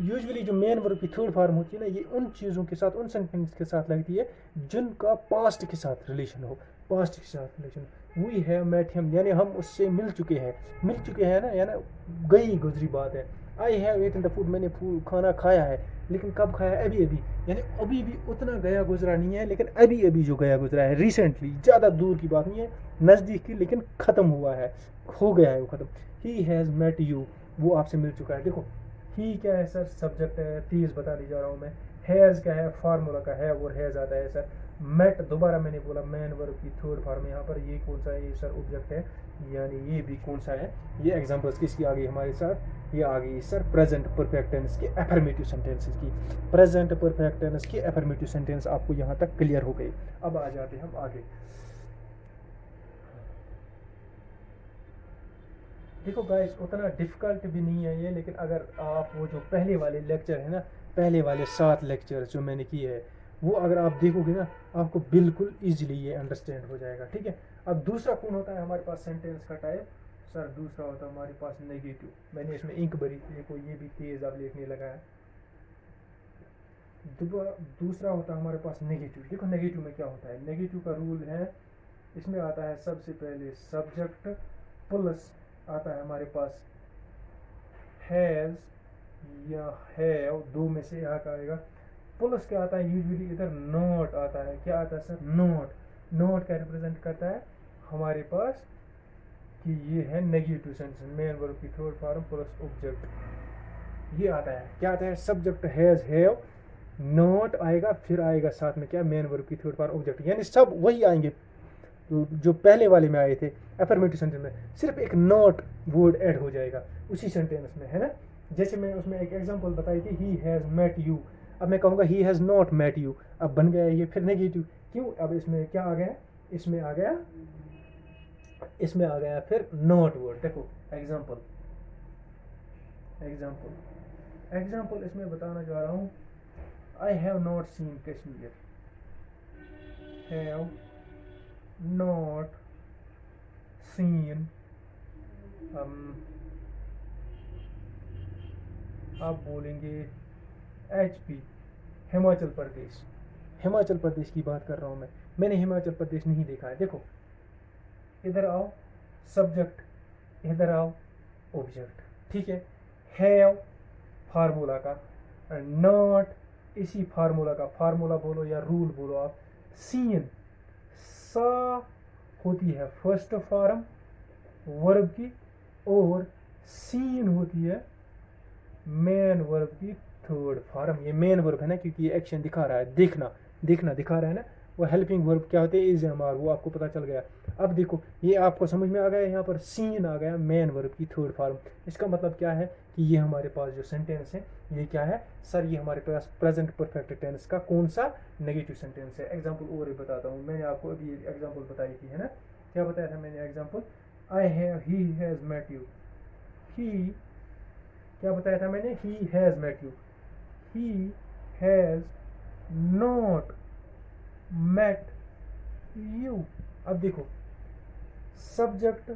Usually जो मेन वर्ब की थर्ड फॉर्म होती है ना, ये उन चीज़ों के साथ, उन सेंटेंस के साथ लगती है जिनका पास्ट के साथ रिलेशन हो, पास्ट के साथ relation. We have met him यानी हम उससे मिल चुके हैं, मिल चुके हैं ना, यानी गई गुजरी बात है। I have eaten the food, मैंने खाना खाया है, लेकिन कब खाया है, अभी अभी, यानी अभी भी उतना गया गुजरा नहीं है, लेकिन अभी अभी जो गया गुजरा है, रिसेंटली, ज़्यादा दूर की बात नहीं है, नज़दीक की, लेकिन ख़त्म हुआ है, हो गया है वो ख़त्म। ही हैज़ मेट यू, वो आपसे मिल चुका है। देखो ही क्या है सर, सब्जेक्ट है, तीज बता दी जा रहा हूँ मैं। हैज़ क्या है, फार्मूला का है, और हैज़ आता है सर। मेट दोबारा मैंने बोला मेन वर्ब की थर्ड फॉर्म, यहाँ पर ये कौन सा है, ये सर ऑब्जेक्ट है, यानी ये भी कौन सा है, ये एग्जांपल्स किसकी आ गई हमारे साथ, ये आ गई सर प्रेजेंट परफेक्ट टेंस के एफर्मेटिव सेंटेंसेस की। प्रेजेंट परफेक्ट टेंस की एफर्मेटिव सेंटेंस आपको यहाँ तक क्लियर हो गई। अब आ जाते हैं हम आगे। देखो गाइस उतना डिफ़िकल्ट भी नहीं है ये, लेकिन अगर आप वो जो पहले वाले लेक्चर है ना, पहले वाले 7 लेक्चर जो मैंने किए हैं, वो अगर आप देखोगे ना, आपको बिल्कुल ईजिली ये अंडरस्टैंड हो जाएगा, ठीक है। अब दूसरा कौन होता है हमारे पास सेंटेंस का टाइप, सर दूसरा होता है हमारे पास नेगेटिव। मैंने इसमें इंक भरी थी, देखो ये भी तेज़ अब लिखने लगा है। दूसरा होता है हमारे पास नेगेटिव। देखो नेगेटिव में क्या होता है, नेगेटिव का रूल है, इसमें आता है सबसे पहले सब्जेक्ट, प्लस आता है हमारे पास हैज़ या हैव, दो में से यहाँ का आएगा, प्लस क्या आता है यूजुअली इधर नॉट आता है। क्या आता है सर, नॉट। नॉट क्या रिप्रेजेंट करता है हमारे पास कि ये है नेगेटिव सेंटेंस, मेन वर्ब की थर्ड फॉर्म प्लस ऑब्जेक्ट, ये आता है। क्या आता है, सब्जेक्ट हैज़ हैव, नॉट आएगा, फिर आएगा साथ में क्या, मेन वर्ब की थर्ड फॉर्म ऑब्जेक्ट, यानी सब वही आएंगे जो पहले वाले में आए थे एफर्मेटिव सेंटेंस में, सिर्फ एक नॉट वर्ड ऐड हो जाएगा उसी सेंटेंस में, है ना। जैसे मैं उसमें एक एग्जांपल बताई थी, ही हैज़ मेट यू, अब मैं कहूँगा he has not met you, अब बन गया ये फिर नेगेटिव। क्यों, अब इसमें क्या आ गया, इसमें आ गया, इसमें आ गया फिर नॉट वर्ड। देखो एग्जांपल, एग्जांपल एग्जांपल इसमें बताना चाह रहा हूँ, I have not seen Kashmir, have not seen, आप बोलेंगे HP, हिमाचल प्रदेश, हिमाचल प्रदेश की बात कर रहा हूँ मैं, मैंने हिमाचल प्रदेश नहीं देखा है। देखो इधर आओ सब्जेक्ट, इधर आओ ऑब्जेक्ट, ठीक है। हैव फार्मूला का, नॉट इसी फार्मूला का, फार्मूला बोलो या रूल बोलो आप, सीन सा होती है फर्स्ट फॉर्म वर्ब की, और सीन होती है मेन वर्ब की थर्ड फॉर्म। ये मेन वर्ब है ना, क्योंकि ये एक्शन दिखा रहा है, देखना देखना दिखा रहा है ना। वो हेल्पिंग वर्ब क्या होते हैं, इज एम आर, वो आपको पता चल गया। अब देखो ये आपको समझ में आ गया, यहाँ पर सीन आ गया मेन वर्ब की थर्ड फॉर्म। इसका मतलब क्या है कि ये हमारे पास जो सेंटेंस है ये क्या है सर, ये हमारे पास प्रेजेंट परफेक्ट टेंस का कौन सा नेगेटिव सेंटेंस है। एग्जाम्पल और बताता हूँ, मैंने आपको अभी एग्जाम्पल बताई थी है ना, क्या बताया था मैंने example, I have he has met you, he क्या बताया था मैंने, he has met you, he has not met you. अब देखो सब्जेक्ट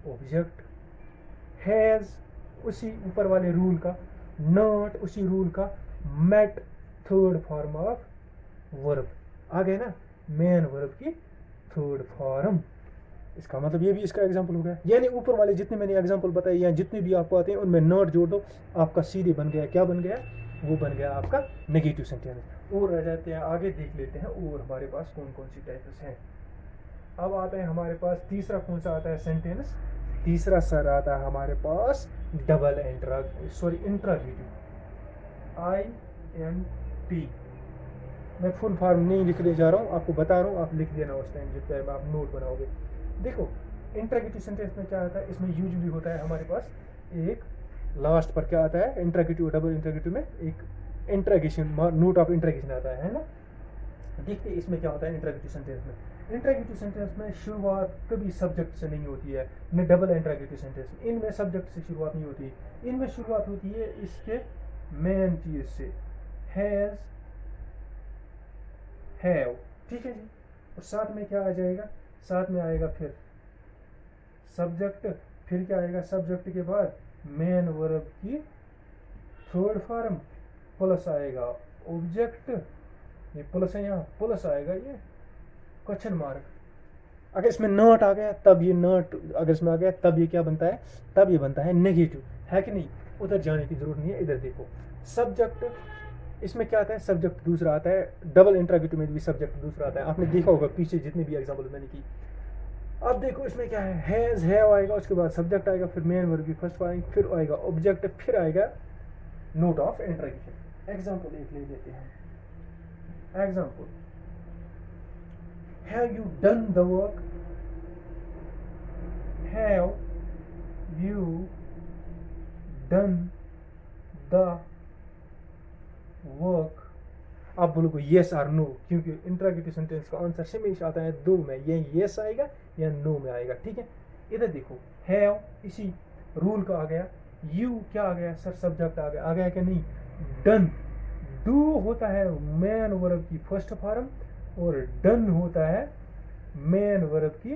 ऑब्जेक्ट, हैज उसी ऊपर वाले रूल का, नॉट उसी रूल का, met third form of verb, आ गए ना, मेन वर्ब की थर्ड फॉर्म। इसका मतलब ये भी इसका एग्जांपल हो गया। यानी ऊपर वाले जितने मैंने एग्जांपल बताए या जितने भी आपको आते हैं उनमें नॉट जोड़ दो, आपका सीधे बन गया, क्या बन गया, वो बन गया आपका नेगेटिव सेंटेंस। और रह जाते हैं आगे, देख लेते हैं और हमारे पास कौन कौन सी टाइप्स हैं। अब आता है हमारे पास तीसरा, कौन सा आता है सेंटेंस, तीसरा सर आता है हमारे पास डबल इंट्रागेटिव, INT। मैं फुल फॉर्म नहीं लिखने जा रहा हूँ, आपको बता रहा हूँ, आप लिख देना उस टाइम जिस टाइम आप नोट बनाओगे। देखो इंट्रागेटिव सेंटेंस में क्या आता है, इसमें यूजुअली होता है हमारे पास एक लास्ट पर क्या आता है, इंट्रागेटिव डबल इंट्रागेटिव में एक इंट्रागेशन, नोट ऑफ इंट्रागेशन आता है ना। देखते हैं इसमें क्या होता है इंट्रागेटिव सेंटेंस में। इंट्रागेटिव सेंटेंस में शुरुआत कभी सब्जेक्ट से नहीं होती है, न डबल इंट्रागेटिव सेंटेंस में, इनमें सब्जेक्ट से शुरुआत नहीं होती, इनमें शुरुआत होती है इसके मेन चीज से, हैज हैव, ठीक है जी। और साथ में क्या आ जाएगा, साथ में आएगा फिर सब्जेक्ट, फिर क्या आएगा सब्जेक्ट के बाद मेन वर्ब की थर्ड फॉर्म, प्लस आएगा ऑब्जेक्ट, ये प्लस है यहाँ, प्लस आएगा ये क्वेश्चन मार्क। अगर इसमें नॉट आ गया तब ये नॉट, अगर इसमें आ गया तब ये क्या बनता है, तब ये बनता है नेगेटिव, है कि नहीं। उधर जाने की जरूरत नहीं है, इधर देखो सब्जेक्ट, इसमें क्या आता है सब्जेक्ट दूसरा आता है, डबल इंट्रागेटिव में भी सब्जेक्ट दूसरा आता है, आपने देखा होगा पीछे जितने भी एग्जाम्पल मैंने की। अब देखो इसमें क्या है, हैज हैव आएगा, उसके बाद सब्जेक्ट आएगा, फिर मेन वर्ब की फर्स्ट आएगा, फिर आएगा ऑब्जेक्ट, फिर आएगा नोट ऑफ इंट्रागेशन। एग्जाम्पल एक ले लेते हैं, example, have you done the work, have you done the work। आप बोलोगे येस और नो, क्योंकि इंट्रागेटिव सेंटेंस का आंसर हमेशा आता है दो में, या येस आएगा या नो में आएगा, ठीक है। इधर देखो हैव इसी रूल का आ गया, यू क्या आ गया सर, सब्जेक्ट आ गया कि नहीं, डन, डू होता है मेन वर्ब की फर्स्ट फॉर्म, और डन होता है मेन वर्ब की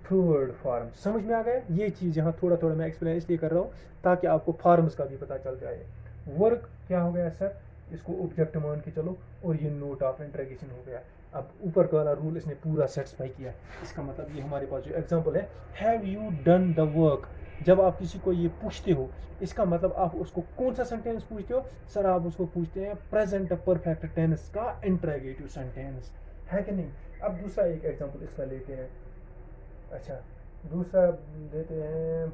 थर्ड फॉर्म। समझ में आ गया ये चीज, यहाँ थोड़ा थोड़ा मैं एक्सप्लेन इसलिए कर रहा हूँ ताकि आपको फॉर्म्स का भी पता चल जाए। वर्क क्या हो गया सर, इसको ऑब्जेक्ट मान के चलो, और ये नोट ऑफ इंट्रागेशन हो गया। अब ऊपर का वाला रूल इसने पूरा सेटिस्फाई किया, इसका मतलब ये हमारे पास जो एग्जांपल है, have you done the work, जब आप किसी को ये पूछते हो, इसका मतलब आप उसको कौन सा सेंटेंस पूछते हो सर, आप उसको पूछते हैं प्रेजेंट परफेक्ट टेंस का इंट्रागेटिव सेंटेंस, है कि नहीं। अब दूसरा एक एग्जांपल इसका लेते हैं, अच्छा दूसरा देते हैं,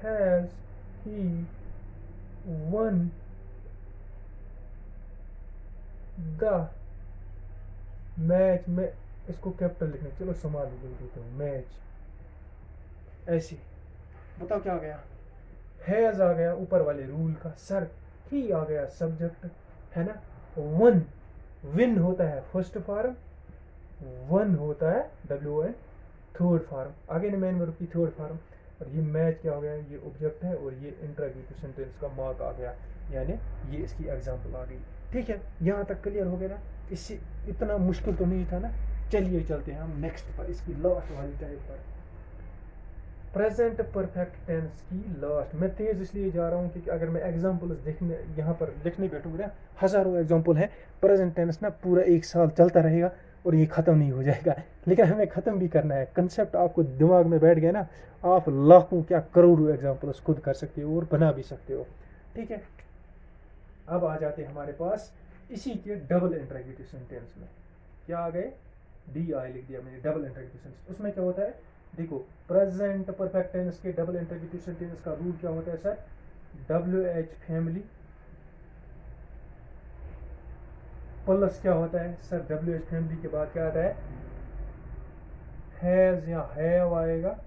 has he one the match में, इसको कैपिटल लिखने, चलो संभाल लिख देता हूँ, मैच ऐसे। बताओ क्या आ गया, हैज आ गया ऊपर वाले रूल का सर, ही आ गया सब्जेक्ट, है ना। वन, विन होता है फर्स्ट फॉर्म, वन होता है WN थर्ड फॉर्म, आगे ने मेन वर्ब की थर्ड फॉर्म, और ये मैच क्या हो गया, ये ऑब्जेक्ट है, और ये इंट्रागेटिव सेंटेंस का मार्क आ गया, यानी ये इसकी एग्जांपल आ गई। ठीक है, यहाँ तक क्लियर हो गया ना, इससे इतना मुश्किल तो नहीं था ना। चलिए चलते हैं हम नेक्स्ट पर, इसकी लास्ट वाली टाइप पर। प्रेजेंट परफेक्ट टेंस की लास्ट, मैं तेज इसलिए जा रहा हूँ क्योंकि अगर मैं एग्जांपल्स देखने यहाँ पर लिखने बैठूंगा ना, हजारों एग्जांपल है। प्रेजेंट टेंस ना पूरा एक साल चलता रहेगा और ये ख़त्म नहीं हो जाएगा, लेकिन हमें ख़त्म भी करना है। कंसेप्ट आपको दिमाग में बैठ गया ना, आप लाखों क्या करोड़ों एग्जांपल्स खुद कर सकते हो और बना भी सकते हो। ठीक है, अब आ जाते हैं हमारे पास इसी के डबल इंटरोगेटिव सेंटेंस में। क्या आ गए, डी आई लिख दिया मैंने, डबल इंटरोगेटिव सेंटेंस। उसमें क्या होता है, देखो प्रेजेंट परफेक्ट टेंस के डबल इंटरोगेटिव सेंटेंस का रूल क्या होता है सर, WH फैमिली प्लस क्या होता है सर, WH फैमिली के बाद क्या आता है, हैज या हैव आएगा,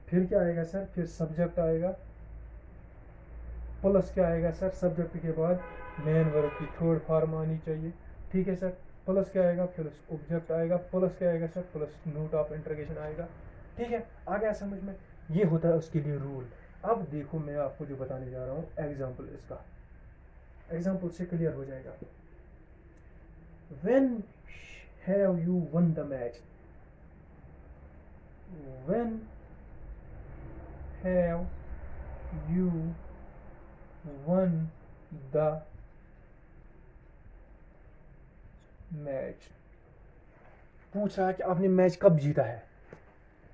फिर क्या आएगा सर, फिर सब्जेक्ट आएगा, प्लस क्या आएगा सर, सब्जेक्ट के बाद मेन वर्ब की थर्ड फॉर्म आनी चाहिए। ठीक है सर, प्लस क्या आएगा, फिर ऑब्जेक्ट आएगा, प्लस क्या आएगा sir, plus note of interrogation आएगा। ठीक है, आ गया समझ में, ये होता है उसके लिए रूल। अब देखो मैं आपको जो बताने जा रहा हूँ एग्जाम्पल, इसका एग्जाम्पल से क्लियर हो जाएगा। When have you won the match, when have you won the match, पूछ रहा है कि आपने मैच कब जीता है,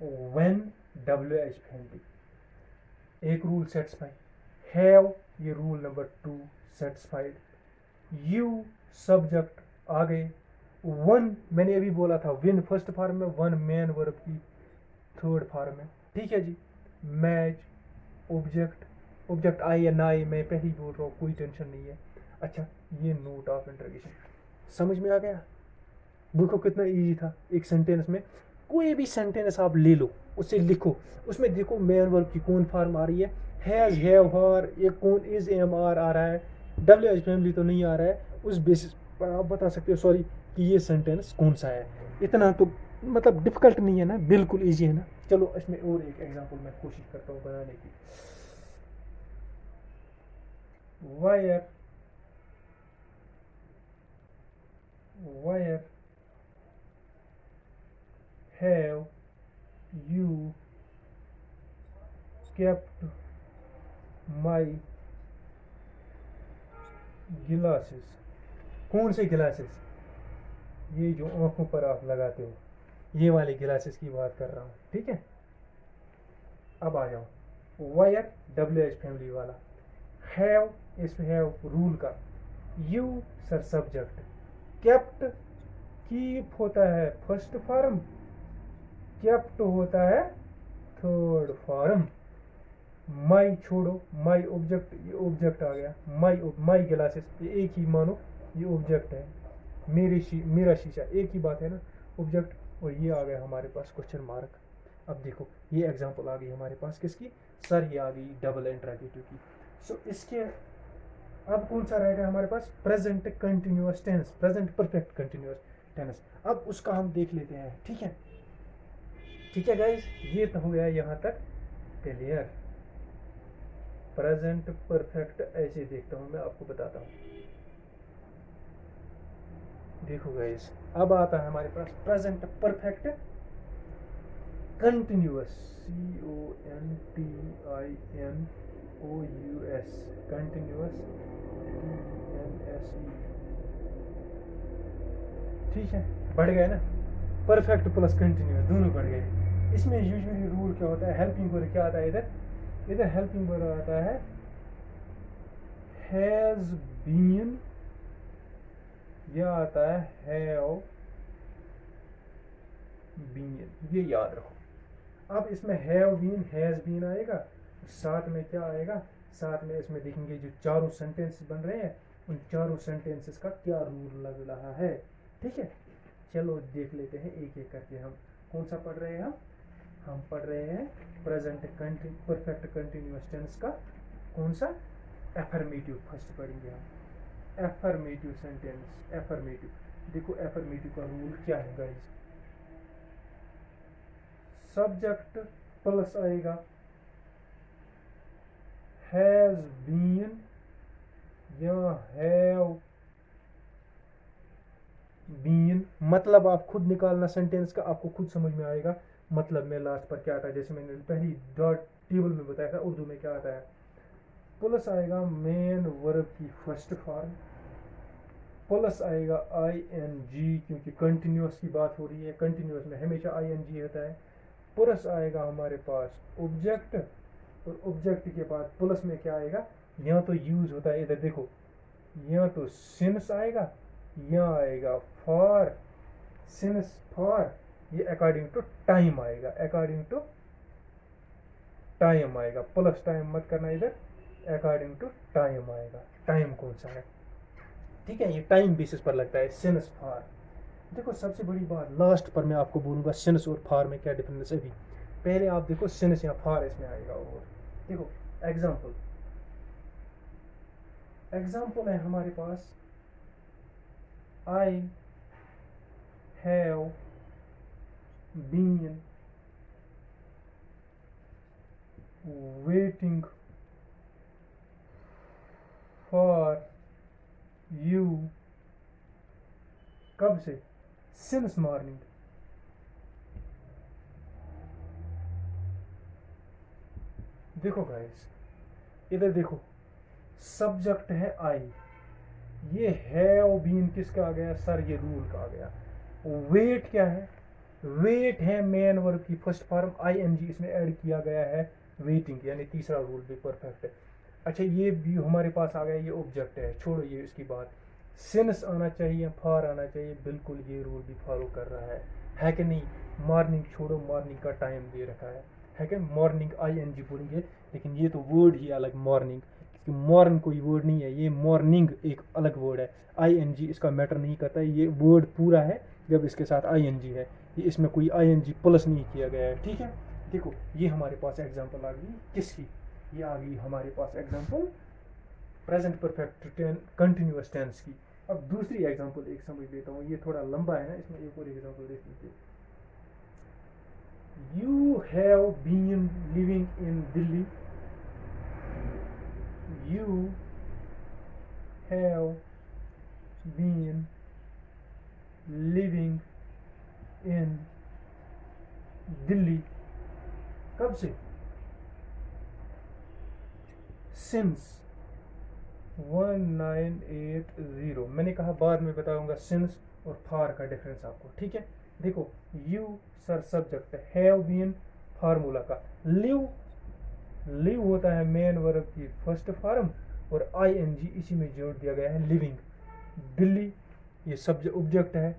व्हेन WH फैमिली, एक रूल सेटिस्फाई, हैव ये rule number 2 satisfied, you subject आ गए, वन मैंने अभी बोला था विन फर्स्ट फॉर्म में, वन मेन वर्ब की थर्ड फॉर्म में। ठीक है जी, मैच ऑब्जेक्ट, ऑब्जेक्ट आए या ना आए मैं पहले ही बोल रहा हूँ, कोई टेंशन नहीं है। अच्छा, ये नोट ऑफ इंटरोगेशन समझ में आ गया, देखो कितना इजी था। एक सेंटेंस में कोई भी सेंटेंस आप ले लो, उसे लिखो, उसमें देखो मेन वर्ब की कौन फॉर्म आ रही है, हैज हैव हर, ये कौन इज एम आर आ रहा है, WH फैमिली तो नहीं आ रहा है, उस बेसिस पर आप बता सकते हो सॉरी कि ये सेंटेंस कौन सा है। इतना तो मतलब डिफिकल्ट नहीं है ना, बिल्कुल ईजी है ना। चलो इसमें और एक एग्जांपल मैं कोशिश करता हूँ बनाने की। Wire, wire have you kept my glasses, कौन से ग्लासेस, ये जो आंखों पर आप लगाते हो, ये वाले ग्लासेस की बात कर रहा हूँ। ठीक है, अब आ जाओ, वायर WH फैमिली वाला, हैव इसमें हैव रूल का, you sir subject, kept keep होता है फर्स्ट फॉर्म, केप्ट होता है थर्ड फॉर्म, माई छोड़ो, माई ऑब्जेक्ट, ये ऑब्जेक्ट आ गया, माई ग्लासेस, ये एक ही मानो, ये ऑब्जेक्ट है, मेरा शीशा, एक ही बात है ना, ऑब्जेक्ट। और ये आ गया हमारे पास क्वेश्चन मार्क। अब देखो ये एग्जांपल आ गई हमारे पास किसकी सर, ये आ गई डबल इंटरोगेटिव की। सो इसके अब कौन सा रहेगा हमारे पास, present continuous tense, present perfect continuous tense. अब उसका हम देख लेते हैं। ठीक है, ठीक है गाइस, ये तो हो गया यहाँ तक क्लियर। प्रेजेंट परफेक्ट ऐसे देखता हूँ मैं, आपको बताता हूँ। देखो गाइस, अब आता है हमारे पास present perfect continuous, CONTINOUS, continuous, TNSE। ठीक है, बढ़ गए ना, परफेक्ट प्लस कंटिन्यूअस दोनों बढ़ गए। इसमें यूजुअली रूल क्या होता है, हेल्पिंग वर्ब क्या आता है इधर, इधर हेल्पिंग वर्ब आता है हैज बीन, यह आता है हैव बीन, ये याद रखो। अब इसमें हैव बीन हैज बीन आएगा, साथ में क्या आएगा, साथ में इसमें देखेंगे जो चारों सेंटेंसेस बन रहे हैं, उन चारों सेंटेंसेस का क्या रूल लग रहा है। ठीक है, चलो देख लेते हैं एक एक करके। हम कौन सा पढ़ रहे हैं, हम पढ़ रहे हैं प्रेजेंट परफेक्ट कंटिन्यूअस टेंस का कौन सा, एफर्मेटिव फर्स्ट पढ़ेंगे हम, एफर्मेटिव सेंटेंस, एफर्मेटिव। देखो एफर्मेटिव का रूल क्या है गाइस, सब्जेक्ट प्लस आएगा हैज बीन या हैव बीन, मतलब आप खुद निकालना सेंटेंस का, आपको खुद समझ में आएगा मतलब में लास्ट पर क्या आता है, जैसे मैंने पहली डॉट टेबल में बताया था उर्दू में क्या आता है, प्लस आएगा मेन वर्ब की फर्स्ट फॉर्म, प्लस आएगा आई एन जी, क्योंकि कंटिन्यूस की बात हो रही है, कंटिन्यूस में हमेशा आई एन जी होता है, प्लस आएगा हमारे पास ऑब्जेक्ट, और ऑब्जेक्ट के बाद प्लस में क्या आएगा, यहाँ तो यूज होता है, इधर देखो यहाँ तो सिंस आएगा, यहाँ आएगा फॉर, सिंस फॉर, ये अकॉर्डिंग टू टाइम आएगा, अकॉर्डिंग टू टाइम आएगा, प्लस टाइम मत करना इधर, अकॉर्डिंग टू टाइम आएगा, टाइम कौन सा है, ठीक है, ये टाइम बेसिस पर लगता है सिंस फॉर। देखो सबसे बड़ी बात लास्ट पर मैं आपको बोलूंगा सिंस और फॉर में क्या डिफरेंस है, अभी पहले आप देखो सिंस या फॉर इसमें आएगा, और देखो एग्जाम्पल, एग्जाम्पल है हमारे पास, I have been waiting for you, कब से, सिंस मॉर्निंग। देखो गाइस इधर देखो, सब्जेक्ट है आई, ये हैव बीन किसका आ गया सर, ये रूल का आ गया, वेट क्या है, वेट है मेन वर्ब की first form, I N G इसमें ऐड किया गया है, वेटिंग, यानी तीसरा रूल भी परफेक्ट है। अच्छा ये भी हमारे पास आ गया, ये ऑब्जेक्ट है, छोड़ो ये इसकी बात, सिंस आना चाहिए, फॉर आना चाहिए, बिल्कुल ये रूल भी फॉलो कर रहा है कि नहीं, मॉर्निंग छोड़ो, मॉर्निंग का टाइम दे रखा है कि मॉर्निंग आई एन जी बोलेंगे, लेकिन ये तो वर्ड ही अलग मॉर्निंग, क्योंकि मॉर्न कोई वर्ड नहीं है, ये मॉर्निंग एक अलग वर्ड है, आई एन जी इसका मैटर नहीं करता, ये वर्ड पूरा है जब इसके साथ आई एन जी है, ये इसमें कोई आई एन जी प्लस नहीं किया गया है, ठीक है। देखो ये हमारे पास एग्जाम्पल आ गई किसकी, ये आ गई हमारे पास example present perfect continuous tense की। अब दूसरी एग्जांपल एक समझ लेता हूँ, ये थोड़ा लंबा है ना, इसमें एक और एग्जांपल देख लीजिए, you have been living in Delhi, you have been living in Delhi, कब से, सिंस 1980, मैंने कहा बाद में बताऊंगा सिंस और फॉर का डिफरेंस आपको, ठीक है। देखो you sir subject, have been formula का, लिव, लिव होता है मेन वर्ब की फर्स्ट फॉर्म, और आई एन जी इसी में जोड़ दिया गया है लिविंग, दिल्ली ये सब्जेक्ट ऑब्जेक्ट है,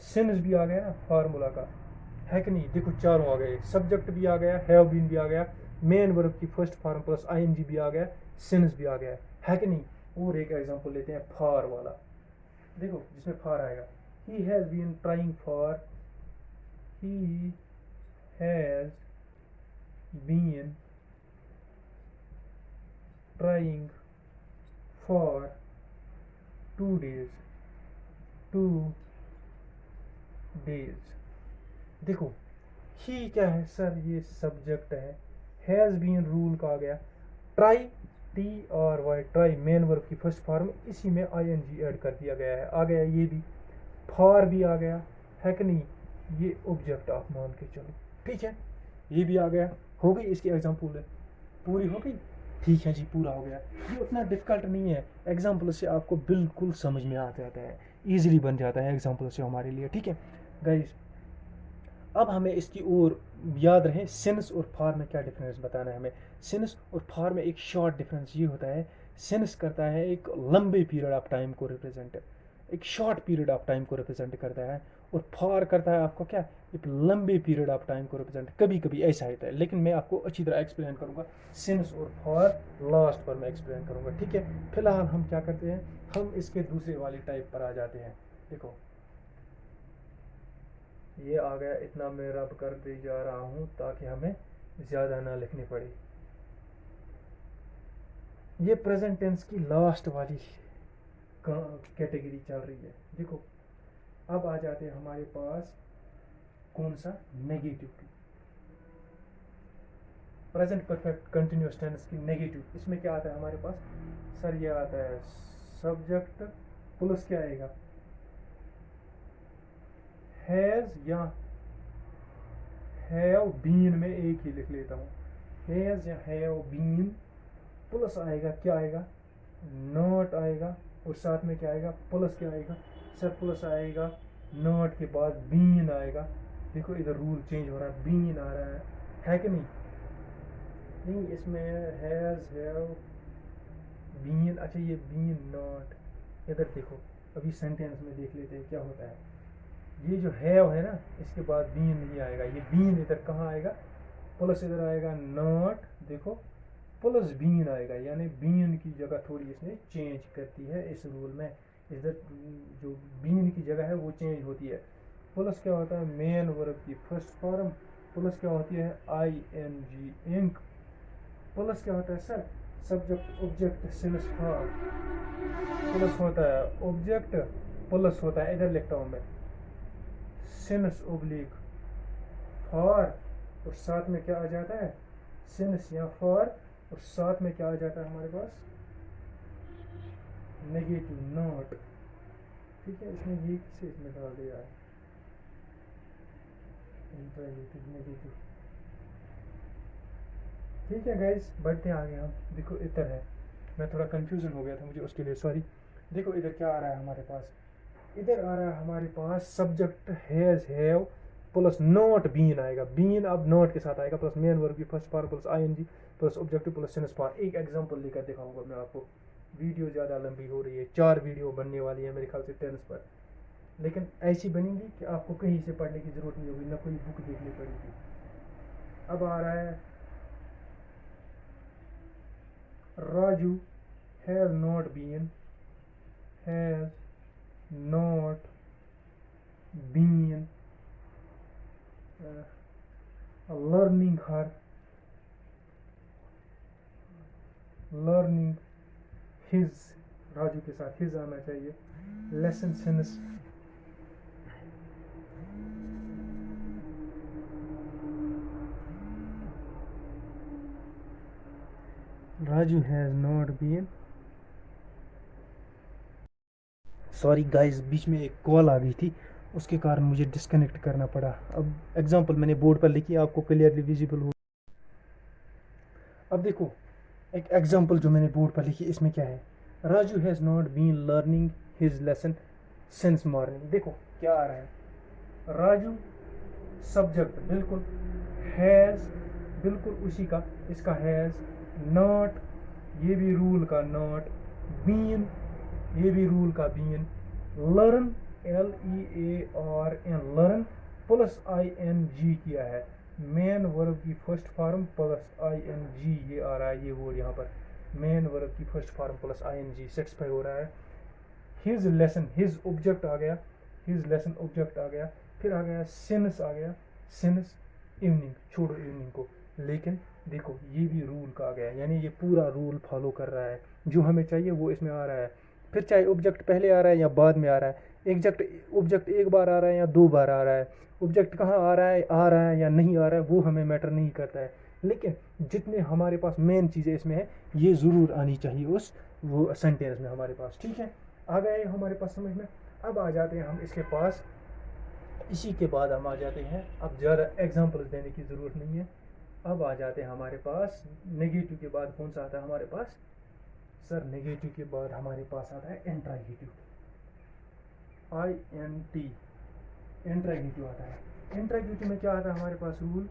सिंस भी आ गया ना फार्मूला का, है कि नहीं, देखो चारों आ गए, सब्जेक्ट भी आ गया, हैव बीन भी आ गया, मेन वर्ब की first form plus I N G भी आ गया, सिंस भी आ गया, है कि नहीं। और एक एग्जांपल लेते हैं फॉर वाला, देखो जिसमें फॉर आएगा, he has been trying for, he has been trying for 2 days, 2 days। देखो ही क्या है सर, ये सब्जेक्ट है, हैज बीन रूल का आ गया, ट्राई टी और वाई ट्राई मेन वर्ब की फर्स्ट फॉर्म, इसी में आई एन जी ऐड कर दिया गया है, आ गया ये भी, फॉर भी आ गया, है कि नहीं, ये ऑब्जेक्ट आप मान के चलो, ठीक है, ये भी आ गया, हो गई इसकी एग्जाम्पल है, पूरी हो गई, ठीक है जी पूरा हो गया, ये उतना डिफिकल्ट नहीं है, एग्जाम्पल से आपको बिल्कुल समझ में आ जाता है, ईजिली बन जाता है एग्जाम्पल से हमारे लिए, ठीक है गाइज। अब हमें इसकी ओर याद रहे सिंस और फॉर में क्या डिफरेंस बताना है हमें, सिंस और फॉर में एक शॉर्ट डिफरेंस ये होता है, सिंस करता है एक लंबे पीरियड ऑफ टाइम को रिप्रेजेंट, एक शॉर्ट पीरियड ऑफ टाइम को रिप्रेजेंट करता है, और फॉर करता है आपको क्या, एक लंबे पीरियड ऑफ टाइम को रिप्रेजेंट, कभी कभी ऐसा होता है, लेकिन मैं आपको अच्छी तरह एक्सप्लेन करूंगा, सिंस और फॉर लास्ट पर मैं एक्सप्लेन करूंगा, ठीक है। फिलहाल हम क्या करते हैं, हम इसके दूसरे वाली टाइप पर आ जाते हैं, देखो ये आ गया, इतना मैं रब कर दे जा रहा हूँ ताकि हमें ज़्यादा ना लिखनी पड़े, ये प्रेजेंट टेंस की लास्ट वाली कैटेगरी चल रही है। देखो अब आ जाते हैं हमारे पास कौन सा, नेगेटिव की, प्रेजेंट परफेक्ट कंटिन्यूअस टेंस की नेगेटिव, इसमें क्या आता है हमारे पास सर, ये आता है सब्जेक्ट प्लस क्या आएगा, हैज या हैव बीन में एक ही लिख लेता हूँ, हैज या हैव बीन प्लस आएगा, क्या आएगा, नॉट आएगा, और साथ में क्या आएगा, प्लस क्या आएगा सर, प्लस आएगा, नॉट के बाद बीन आएगा। देखो इधर रूल चेंज हो रहा है, बीन आ रहा है कि नहीं, नहीं इसमें हैज हैव बीन, अच्छा ये बीन नॉट, इधर देखो अभी सेंटेंस में देख लेते हैं क्या होता है। ये जो हैव है ना, इसके बाद बीन नहीं आएगा, ये बीन इधर कहाँ आएगा, प्लस इधर आएगा नॉट, देखो प्लस बीन आएगा, यानी बीन की जगह थोड़ी इसने चेंज करती है इस रूल में, इधर जो बीन की जगह है वो चेंज होती है। प्लस क्या होता है, मेन वर्ब की फर्स्ट फॉर्म, प्लस क्या होती है, I N G ing, plus क्या होता है sir, subject object since form, plus होता है ऑब्जेक्ट, प्लस होता है, इधर लिखता हूँ मैं, सिंस ओब्लिक फॉर, और साथ में क्या आ जाता है, सिंस या फॉर, और साथ में क्या आ जाता है हमारे पास, नेगेटिव नॉट, ठीक है। इसमें ये किसे इसमें डाल दिया है, नेगेटिव, ठीक है गाइस, बढ़ते आगे हम। देखो इधर है, मैं थोड़ा कंफ्यूजन हो गया था, मुझे उसके लिए सॉरी। देखो इधर क्या आ रहा है हमारे पास, इधर आ रहा है हमारे पास subject has have plus not been आएगा, बीन अब नॉट के साथ आएगा, प्लस मेन वर्ब की first form plus ING plus objective plus since form. एक एग्जांपल लेकर दिखाऊंगा मैं आपको, वीडियो ज़्यादा लंबी हो रही है, 4 वीडियो बनने वाली है मेरे ख्याल से टेंस पर, लेकिन ऐसी बनेंगी कि आपको कहीं से पढ़ने की ज़रूरत नहीं होगी, ना कोई बुक देखनी पड़ेगी। अब आ रहा है Raju has not been, has not been learning her, learning his, Raju के साथ his आना चाहिए, lesson since Raju has not been, sorry guys बीच में एक कॉल आ गई थी, उसके कारण मुझे डिस्कनेक्ट करना पड़ा। अब एग्जांपल मैंने बोर्ड पर लिखी, आपको क्लियरली विजिबल हो। अब देखो एक एग्जांपल जो मैंने बोर्ड पर लिखी, इसमें क्या है, Raju has not been learning his lesson since morning. देखो क्या आ रहा है, राजू सब्जेक्ट बिल्कुल, हैज़ बिल्कुल उसी का, इसका हैज़, नॉट ये भी रूल का नॉट, बीन ये भी रूल का been, learn LEARN learn plus ING किया है, मेन वर्ब की फर्स्ट फॉर्म प्लस ING, ये आ रहा है ये वर्ड यहाँ पर, मेन वर्ब की first form plus ING satisfy हो रहा है। हिज लेसन, हिज ऑब्जेक्ट आ गया, हिज लेसन ऑब्जेक्ट आ गया, फिर आ गया सिंस आ गया, सिंस इवनिंग, छोड़ो इवनिंग को, लेकिन देखो ये भी रूल का आ गया, यानी ये पूरा रूल फॉलो कर रहा है, जो हमें चाहिए वो इसमें आ रहा है। फिर चाहे ऑब्जेक्ट पहले आ रहा है या बाद में आ रहा है, ऑब्जेक्ट एक बार आ रहा है या 2 बार आ रहा है, ऑब्जेक्ट कहाँ आ रहा है या नहीं आ रहा है, वो हमें मैटर नहीं करता है, लेकिन जितने हमारे पास मेन चीज़ें इसमें है ये ज़रूर आनी चाहिए उस वो सेंटेंस में हमारे पास, ठीक है। आ गए हमारे पास समझ में। अब आ जाते हैं हम इसके पास, इसी के बाद हम आ जाते हैं, अब ज़्यादा एग्जांपल्स देने की ज़रूरत नहीं है, अब आ जाते हैं हमारे पास नेगेटिव के बाद कौन सा आता है हमारे पास सर, नेगेटिव के बाद हमारे पास आता है इंट्रागेटिव, INT, इंट्रागेटिव आता है। इंट्रागेटिव में क्या आता है हमारे पास रूल,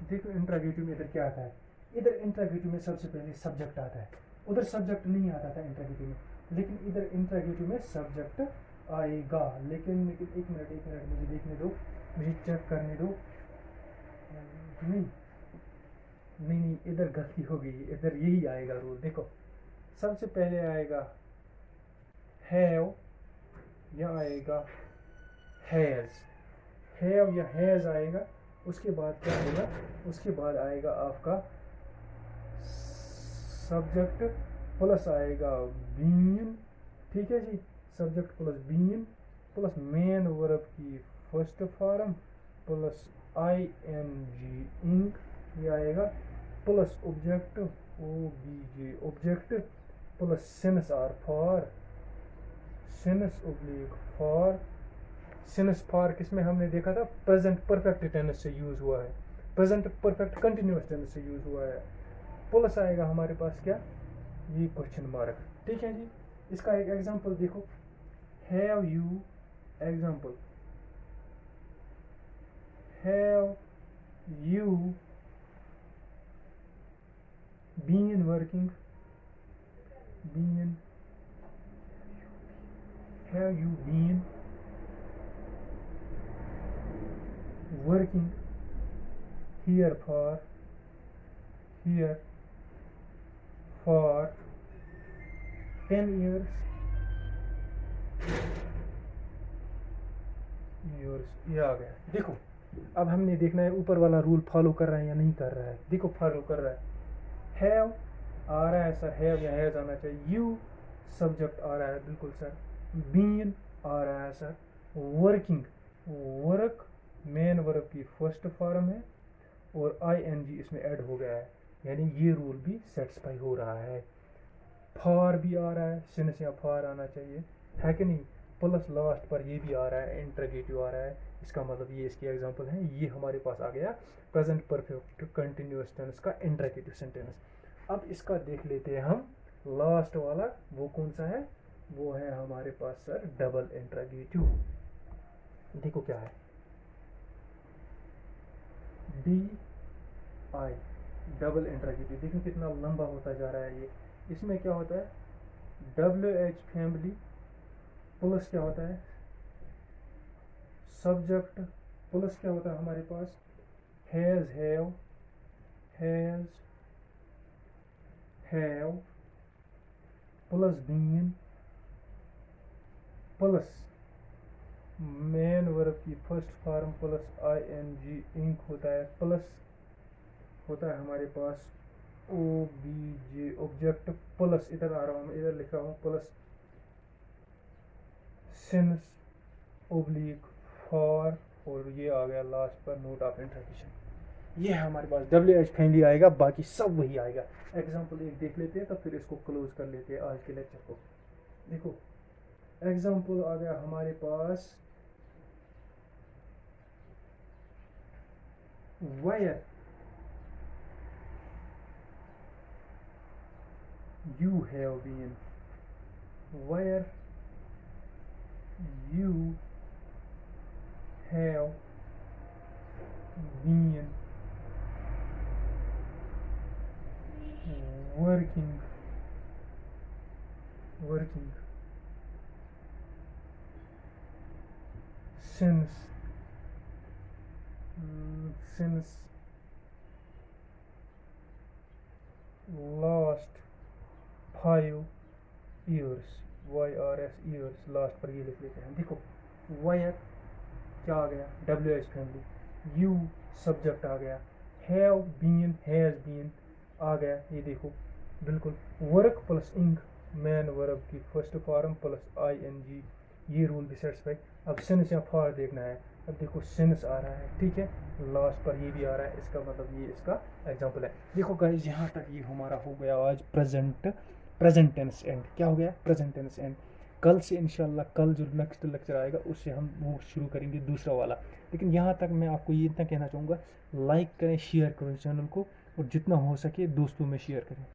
देखो इंट्रागेटिव में इधर क्या आता है, इधर इंट्रागेटिव में सबसे पहले सब्जेक्ट आता है, उधर सब्जेक्ट नहीं आता था इंट्रागेटिव में, लेकिन इधर इंट्रागेटिव में सब्जेक्ट आएगा, लेकिन एक मिनट मुझे देखने दो, मुझे चेक करने दो, नहीं इधर गलती हो गई, इधर यही आएगा रूल। देखो सबसे पहले आएगा हैव या आएगा हैज़, हैव या हैज़ आएगा, उसके बाद क्या आएगा, उसके बाद आएगा आपका सब्जेक्ट प्लस आएगा बीन, ठीक है जी, subject plus been plus main verb की फर्स्ट फॉर्म प्लस ING इंक, ये आएगा plus object OBJ object plus since or for, since oblique for, since for किसमें हमने देखा था, प्रेजेंट परफेक्ट टेंस से यूज हुआ है, प्रेजेंट परफेक्ट कंटिन्यूअस टेंस से यूज हुआ है। प्लस आएगा हमारे पास क्या, ये क्वेश्चन मार्क। ठीक है जी, इसका एक एग्जांपल देखो, have you, example, have you been working, been, have you been working here for 10 years, ये आ गया। देखो अब हमने देखना है ऊपर वाला रूल फॉलो कर रहा है या नहीं कर रहा है। देखो फॉलो कर रहा है, हैव आ रहा है सर, हैव या हैज आना चाहिए, यू सब्जेक्ट आ रहा है बिल्कुल सर, बीन आ रहा है sir, working, work main verb की फर्स्ट फॉर्म है और ing इसमें ऐड हो गया है, यानी ये रूल भी सेटिस्फाई हो रहा है। फॉर भी आ रहा है, सिंस या फॉर आना चाहिए, है कि नहीं, प्लस लास्ट पर ये भी आ रहा है, इंटरोगेटिव आ रहा है, इसका मतलब ये इसकी एग्जांपल है। ये हमारे पास आ गया प्रेजेंट परफेक्ट कंटिन्यूअस टेंस का इंटरोगेटिव सेंटेंस। अब इसका देख लेते हैं हम लास्ट वाला, वो कौन सा है, वो है हमारे पास सर डबल इंटरोगेटिव। देखो क्या है, डी आई डबल इंटरोगेटिव, देखो कितना लंबा होता जा रहा है ये। इसमें क्या होता है, WH फैमिली प्लस क्या होता है, सब्जेक्ट प्लस क्या होता है हमारे पास, has, have plus been plus main verb की फर्स्ट फॉर्म प्लस ing इंक होता है, प्लस होता है हमारे पास OBJ ऑब्जेक्ट, प्लस इधर आ रहा हूँ, इधर लिख रहा हूँ प्लस सिंस ओब्लिक फॉर, और ये आ गया लास्ट पर नोट ऑफ इंटरजेक्शन। ये है हमारे पास WH फैमिली आएगा, बाकी सब वही आएगा। एग्जांपल एक देख लेते हैं तो फिर इसको क्लोज कर लेते हैं आज के लेक्चर को। देखो एग्जांपल आ गया हमारे पास, where you have been, where you have been working since last 5 years, YRS years, last पर ये लिख लेते हैं। देखो where क्या आ गया, WH फैमिली, यू सब्जेक्ट आ गया, हैव बीन, हैज बीन आ गया, ये देखो बिल्कुल, वर्क प्लस इंक मैन वर्ब की फर्स्ट फॉर्म प्लस ing, ये रूल भी सेटिस्फाई। अब सिंस या फॉर देखना है, अब देखो सिंस आ रहा है, ठीक है, लास्ट पर ये भी आ रहा है, इसका मतलब ये इसका एग्जांपल है। देखो गाइस यहाँ तक ये हमारा हो गया आज प्रेजेंट टेंस एंड। क्या हो गया, प्रेजेंट टेंस एंड। कल से इंशाल्लाह, कल जो नेक्स्ट लेक्चर आएगा उससे हम वो शुरू करेंगे दूसरा वाला। लेकिन यहाँ तक मैं आपको ये इतना कहना चाहूँगा, लाइक करें, शेयर करें चैनल को, और जितना हो सके दोस्तों में शेयर करें।